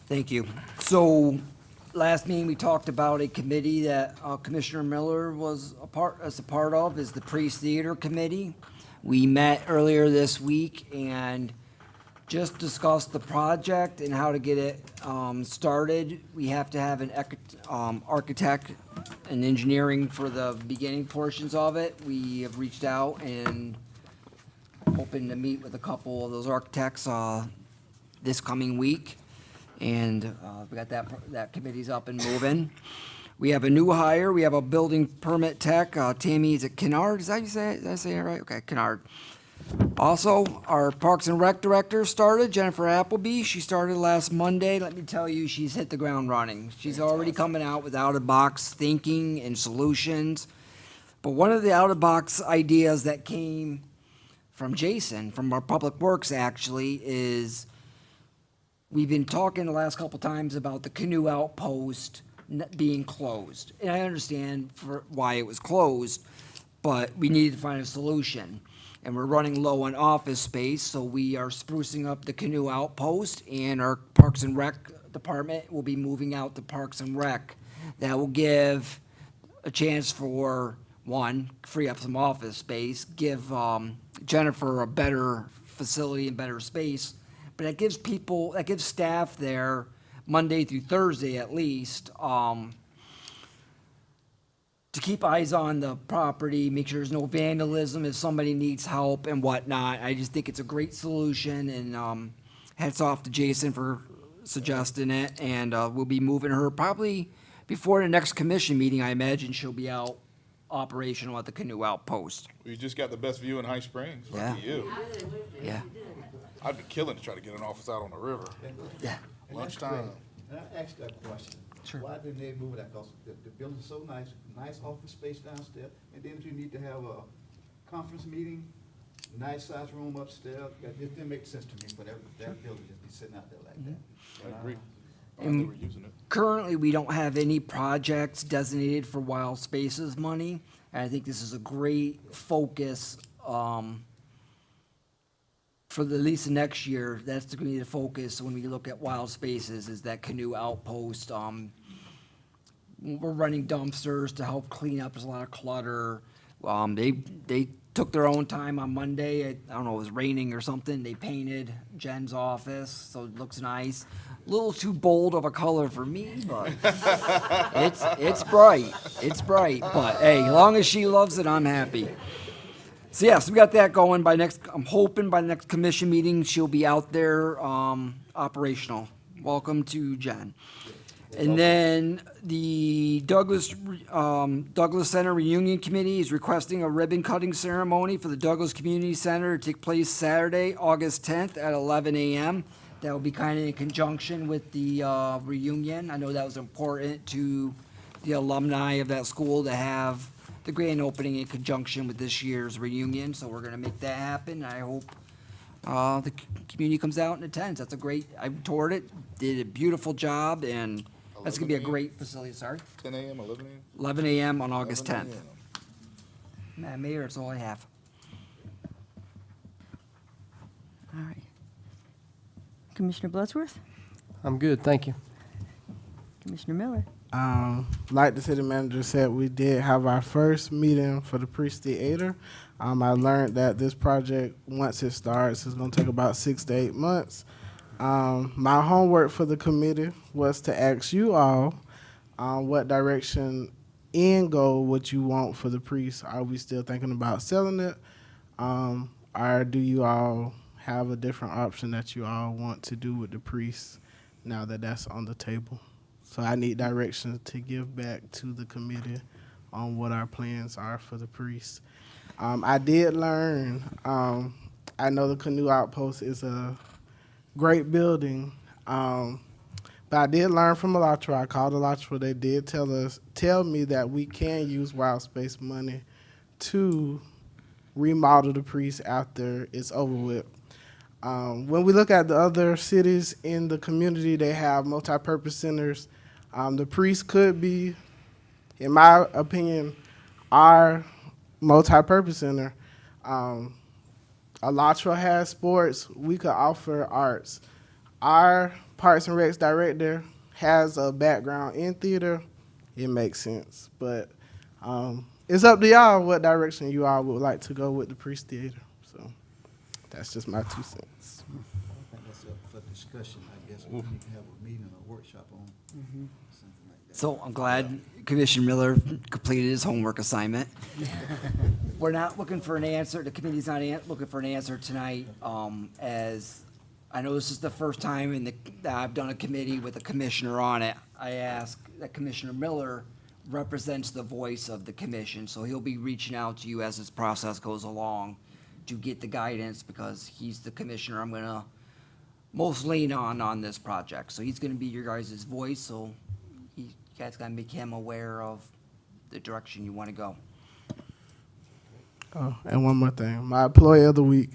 Thank you. So, last meeting, we talked about a committee that Commissioner Miller was a part of, is the Priest Theater Committee. We met earlier this week and just discussed the project and how to get it started. We have to have an architect and engineering for the beginning portions of it. We have reached out and hoping to meet with a couple of those architects this coming week. And we got that committee's up and moving. We have a new hire. We have a building permit tech, Tammy, is it Kennard? Is that how you say it? Did I say it right? Okay, Kennard. Also, our Parks and Rec director started, Jennifer Appleby. She started last Monday. Let me tell you, she's hit the ground running. She's already coming out with out-of-box thinking and solutions. But one of the out-of-box ideas that came from Jason, from our Public Works actually, is we've been talking the last couple times about the canoe outpost being closed. And I understand why it was closed, but we needed to find a solution. And we're running low on office space, so we are sprucing up the canoe outpost, and our Parks and Rec department will be moving out to Parks and Rec. That will give a chance for, one, free up some office space, give Jennifer a better facility and better space, but that gives staff there Monday through Thursday at least, to keep eyes on the property, make sure there's no vandalism if somebody needs help and whatnot. I just think it's a great solution, and hats off to Jason for suggesting it. And we'll be moving her probably before the next commission meeting. I imagine she'll be out operational at the Canoe Outpost.
We just got the best view in High Springs. Lucky you.
Yeah.
I'd be killing to try to get an office out on the river.
Yeah.
Lunchtime.
And I asked that question.
Sure.
Why didn't they move that? Because the building's so nice, nice office space downstairs, and then you need to have a conference meeting, nice size room upstairs. It didn't make sense to me for that building just be sitting out there like that.
I agree.
And
they were using it.
currently, we don't have any projects designated for Wild Spaces money, and I think this is a great focus, for at least the next year. That's going to be the focus when we look at Wild Spaces, is that Canoe Outpost. We're running dumpsters to help clean up. There's a lot of clutter. They took their own time on Monday. I don't know, it was raining or something. They painted Jen's office, so it looks nice. A little too bold of a color for me, but it's bright. It's bright, but hey, as long as she loves it, I'm happy. So yes, we got that going. I'm hoping by the next commission meeting, she'll be out there, operational. Welcome to Jen. And then the Douglas Center Reunion Committee is requesting a ribbon cutting ceremony for the Douglas Community Center to take place Saturday, August 10th at 11 a.m. That will be kind of in conjunction with the reunion. I know that was important to the alumni of that school to have the grand opening in conjunction with this year's reunion. So we're going to make that happen. I hope the community comes out and attends. I toured it, did a beautiful job, and that's going to be a great facility. Sorry?
10 a.m., 11 a.m.?
11 a.m. on August
11
10th.
a.m.
Madam Mayor, that's all I have.
All right. Commissioner Bloodsworth?
I'm good, thank you.
Commissioner Miller?
Like the city manager said, we did have our first meeting for the Priest Theater. I learned that this project, once it starts, is going to take about 6 to 8 months. My homework for the committee was to ask you all what direction end goal would you want for the Priest. Are we still thinking about selling it? Or do you all have a different option that you all want to do with the Priest now that that's on the table? So I need direction to give back to the committee on what our plans are for the Priest. I did learn, I know the Canoe Outpost is a great building, but I did learn from Alachua. I called Alachua. They did tell me that we can use Wild Space money to remodel the Priest after it's over with. When we look at the other cities in the community, they have multi-purpose centers. The Priest could be, in my opinion, our multi-purpose center. Alachua has sports. We could offer arts. Our Parks and Recs director has a background in theater. It makes sense. But it's up to y'all what direction you all would like to go with the Priest Theater. So that's just my 2 cents.
I think that's up for discussion. I guess we need to have a meeting or workshop on something like that.
So I'm glad Commissioner Miller completed his homework assignment. We're not looking for an answer. The committee's not looking for an answer tonight, as I know this is the first time that I've done a committee with a commissioner on it. I ask that Commissioner Miller represents the voice of the commission, so he'll be reaching out to you as this process goes along to get the guidance, because he's the commissioner I'm gonna most lean on this project. So he's gonna be your guys' voice, so you guys gotta make him aware of the direction you wanna go.
Oh, and one more thing. My employee of the week.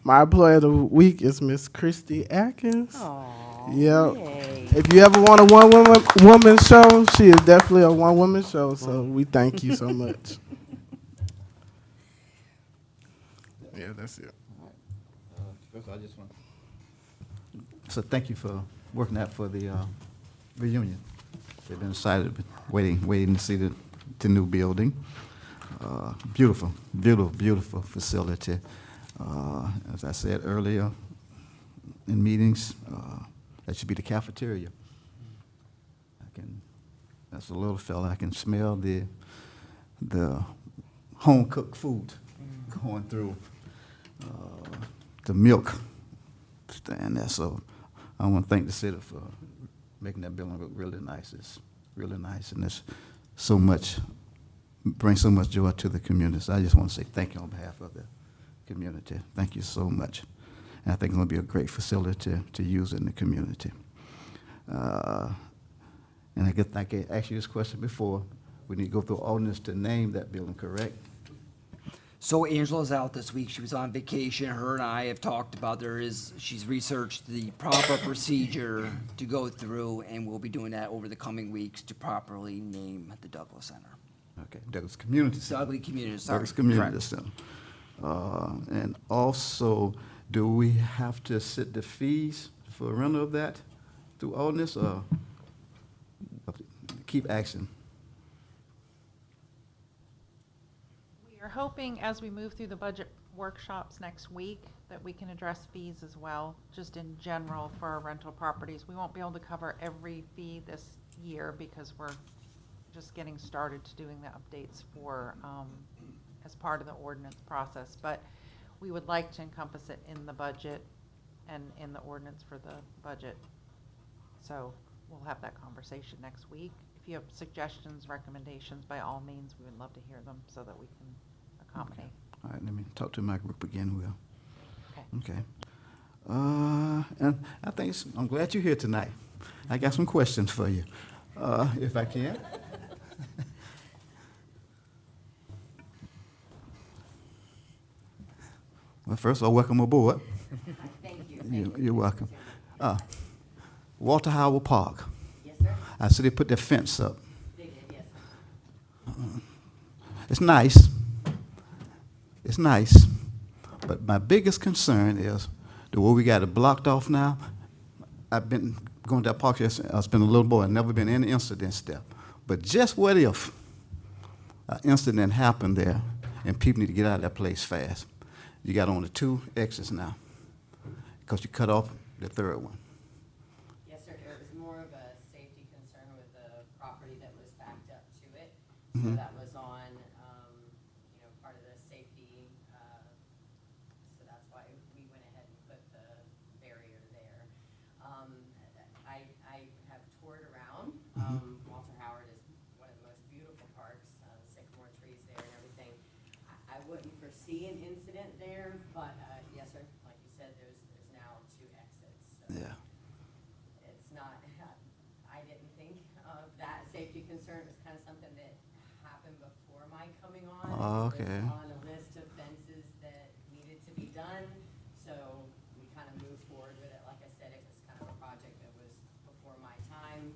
My employee of the week is Miss Christy Atkins.
Aw,
yep.
yay.
If you ever want a one-woman show, she is definitely a one-woman show, so we thank you so much. Yeah, that's it.
First, I just want so thank you for working out for the reunion. They've been excited, waiting to see the new building. Beautiful, beautiful, beautiful facility. As I said earlier in meetings, that should be the cafeteria. That's a little fella. I can smell the the home-cooked food going through the milk stand there. So I want to thank the city for making that building look really nice. It's really nice, and it's so much, brings so much joy to the community. So I just want to say thank you on behalf of the community. Thank you so much. And I think it's going to be a great facility to use in the community. And I guess I asked you this question before. We need to go through ordinance to name that building, correct?
So Angela's out this week. She was on vacation. Her and I have talked about she's researched the proper procedure to go through, and we'll be doing that over the coming weeks to properly name the Douglas Center.
Okay, Douglas Community Center.
Douglas Community Center.
Douglas Community
Correct.
Center. And also, do we have to set the fees for rental of that through ordinance, or keep action?
We are hoping as we move through the budget workshops next week that we can address fees as well, just in general for our rental properties. We won't be able to cover every fee this year because we're just getting started to doing the updates for, as part of the ordinance process. But we would like to encompass it in the budget and in the ordinance for the budget. So we'll have that conversation next week. If you have suggestions, recommendations, by all means, we would love to hear them so that we can accommodate.
Okay. All right, let me talk to my group again, Will.
Okay.
Okay. And I think I'm glad you're here tonight. I got some questions for you, if I can. Well, first of all, welcome aboard.
Thank you.
You're welcome. Walter Howard Park.
Yes, sir.
I see they put their fence up.
They did, yes.
It's nice. It's nice. But my biggest concern is the way we got it blocked off now. I've been going to that park here since I was been a little boy. I've never been any incidents there. But just what if an incident happened there and people need to get out of that place fast? You got only 2 exits now because you cut off the third one.
Yes, sir. It was more of a safety concern with the property that was backed up to it.
Mhm.
So that was on, part of the safety, so that's why we went ahead and put the barrier there. I have toured around. Walter Howard is one of the most beautiful parks, the sycamore trees there and everything. I wouldn't foresee an incident there, but, yes, sir, like you said, there's now 2 exits. So
Yeah.
it's not, I didn't think of that safety concern. It was kind of something that happened before my coming on.
Oh,
It
okay.
was on a list of fences that needed to be done, so we kind of moved forward with it. Like I said, it was kind of a project that was before my time.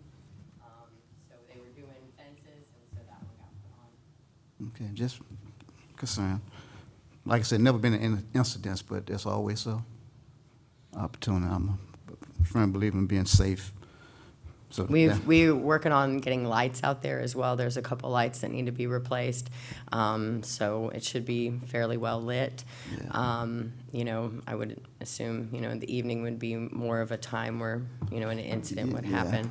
So they were doing fences, and so that one got put on.
Okay, just concern. Like I said, never been in incidents, but there's always a opportunity. I'm a firm believer in being safe. So
We're working on getting lights out there as well. There's a couple lights that need to be replaced. So it should be fairly well lit. I would assume, the evening would be more of a time where, an incident would happen.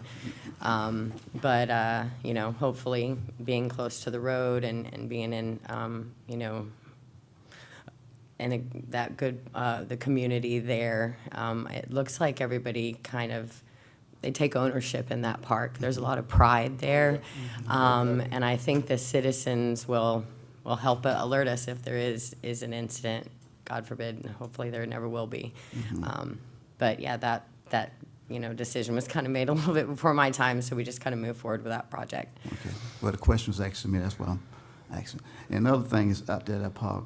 But hopefully being close to the road and being in, and that good, the community there, it looks like everybody kind of, they take ownership in that park. There's a lot of pride there. And I think the citizens will help alert us if there is an incident, God forbid, and hopefully there never will be. But yeah, that decision was kind of made a little bit before my time, so we just kind of moved forward with that project.
Okay. Well, the question was asked to me, that's what I'm asking. And the other thing is out there at that park,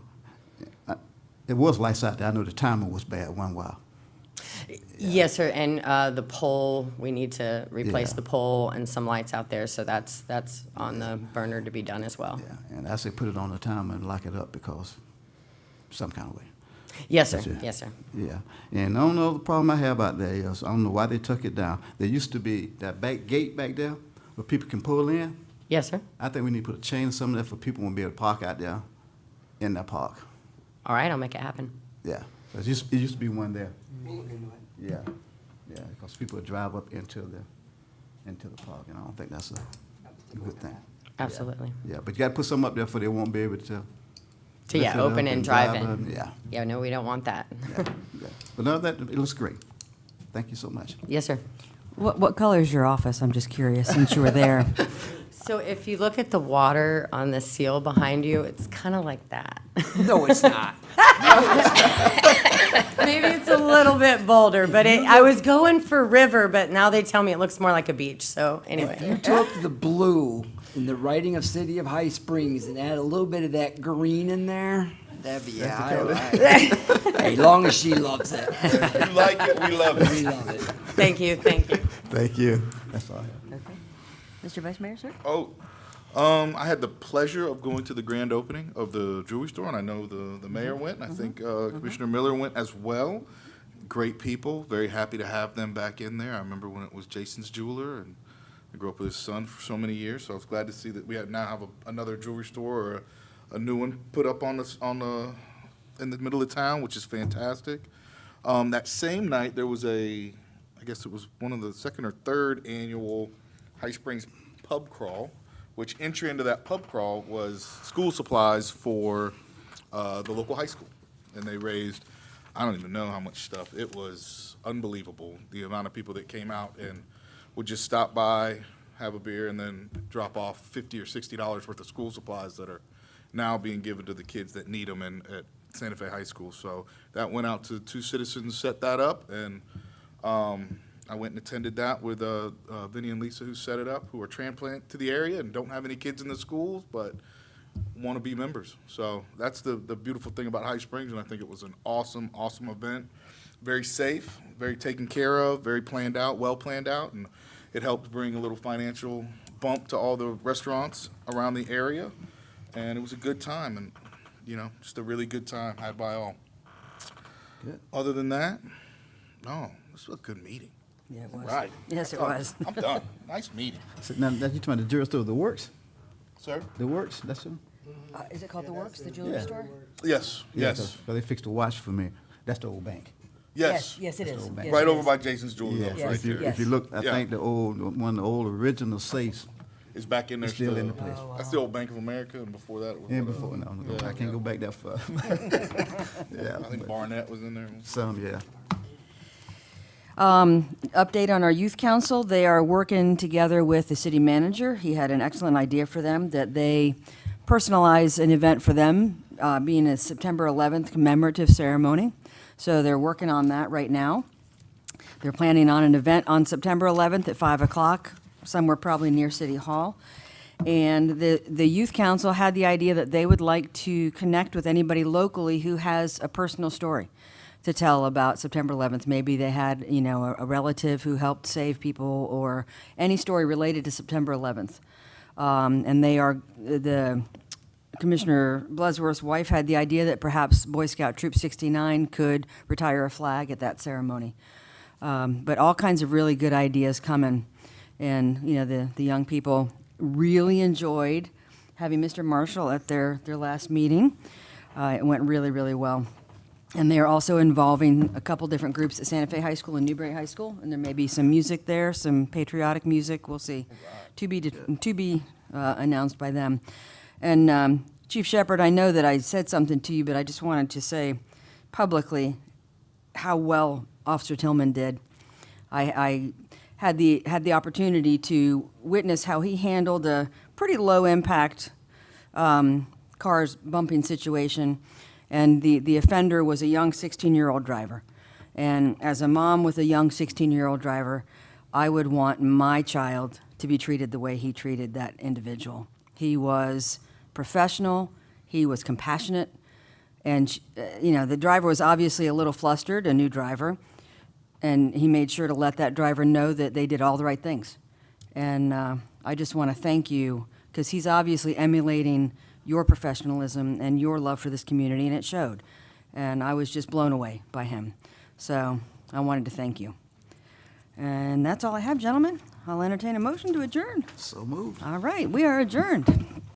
it was lights out there. I know the timer was bad one while.
Yes, sir, and the pole, we need to replace
Yeah.
the pole and some lights out there, so that's on the burner to be done as well.
Yeah, and I say put it on the timer and lock it up because some kind of way.
Yes, sir.
But yeah.
Yes, sir.
Yeah, and the only other problem I have out there is, I don't know why they took it down. There used to be that back gate back there where people can pull in.
Yes, sir.
I think we need to put a chain or something there for people won't be able to park out there in that park.
All right, I'll make it happen.
Yeah, it used to be one there. Yeah, because people would drive up into the park, and I don't think that's a good thing.
Absolutely.
Yeah, but you gotta put some up there for they won't be able to.
To,
lift
yeah,
it up
open and drive
up.
in.
Yeah.
Yeah, no, we don't want that.
Yeah. But no, that, it looks great. Thank you so much.
Yes, sir.
What color is your office? I'm just curious, since you were there.
So if you look at the water on the seal behind you, it's kind of like that.
No, it's not.
Maybe it's a little bit bolder, but I was going for river, but now they tell me it looks more like a beach. So anyway.
If you took the blue in the writing of City of High Springs and add a little bit of that green in there, that'd be, hey, long as she loves it.
You like it, we love it.
We love it.
Thank you, thank you.
Thank you. That's all I have.
Okay. Mr. Vice Mayor, sir?
I had the pleasure of going to the grand opening of the jewelry store, and I know the mayor went, and I think Commissioner Miller went as well. Great people, very happy to have them back in there. I remember when it was Jason's Jeweler, and I grew up with his son for so many years, so I was glad to see that we now have another jewelry store or a new one put up in the middle of town, which is fantastic. That same night, there was I guess it was one of the second or third annual High Springs pub crawl, which entry into that pub crawl was school supplies for the local high school. And they raised, I don't even know how much stuff. It was unbelievable, the amount of people that came out and would just stop by, have a beer, and then drop off $50 or $60 worth of school supplies that are now being given to the kids that need them at Santa Fe High School. So that went out to 2 citizens, set that up, and I went and attended that with Vinny and Lisa, who set it up, who are transplant to the area and don't have any kids in the schools, but want to be members. So that's the beautiful thing about High Springs, and I think it was an awesome, awesome event. Very safe, very taken care of, very planned out, well planned out, and it helped bring a little financial bump to all the restaurants around the area. And it was a good time, and, just a really good time had by all.
Good.
Other than that, no, this was a good meeting.
Yeah, it was.
Right.
Yes, it was.
I'm done. Nice meeting.
So now that you're talking the jewelry store, the Works?
Sir?
The Works, that's them?
Is it called The Works, the jewelry store?
Yes, yes.
Because they fixed a watch for me. That's the old bank.
Yes.
Yes, it is.
Old bank.
Yes,
Right
it
over
is.
by Jason's Jewelry,
Yeah,
right
if you,
there.
if you look, I
Yeah.
think one of the old original safes.
It's back in there
It's still
still.
in the place.
That's the old Bank of America, and before that it was.
And before, no,
Yeah,
I can't go back that far. Yeah.
I think
but
Barnett was in there.
Some, yeah.
Update on our youth council. They are working together with the city manager. He had an excellent idea for them that they personalize an event for them, being a September 11th commemorative ceremony. So they're working on that right now. They're planning on an event on September 11th at 5 o'clock, somewhere probably near City Hall. And the youth council had the idea that they would like to connect with anybody locally who has a personal story to tell about September 11th. Maybe they had, a relative who helped save people, or any story related to September 11th. And Commissioner Bloodsworth's wife had the idea that perhaps Boy Scout Troop 69 could retire a flag at that ceremony. But all kinds of really good ideas coming. And, the young people really enjoyed having Mr. Marshall at their last meeting. It went really, really well. And they are also involving a couple different groups at Santa Fe High School and Newberry High School. And there may be some music there, some patriotic music. We'll see. To be announced by them. And Chief Shepard, I know that I said something to you, but I just wanted to say publicly how well Officer Tillman did. I had the opportunity to witness how he handled a pretty low impact cars bumping situation, and the offender was a young 16-year-old driver. And as a mom with a young 16-year-old driver, I would want my child to be treated the way he treated that individual. He was professional, he was compassionate, and the driver was obviously a little flustered, a new driver, and he made sure to let that driver know that they did all the right things. And I just want to thank you, because he's obviously emulating your professionalism and your love for this community, and it showed. And I was just blown away by him. So I wanted to thank you. And that's all I have, gentlemen. I'll entertain a motion to adjourn.
So moved.
All right, we are adjourned.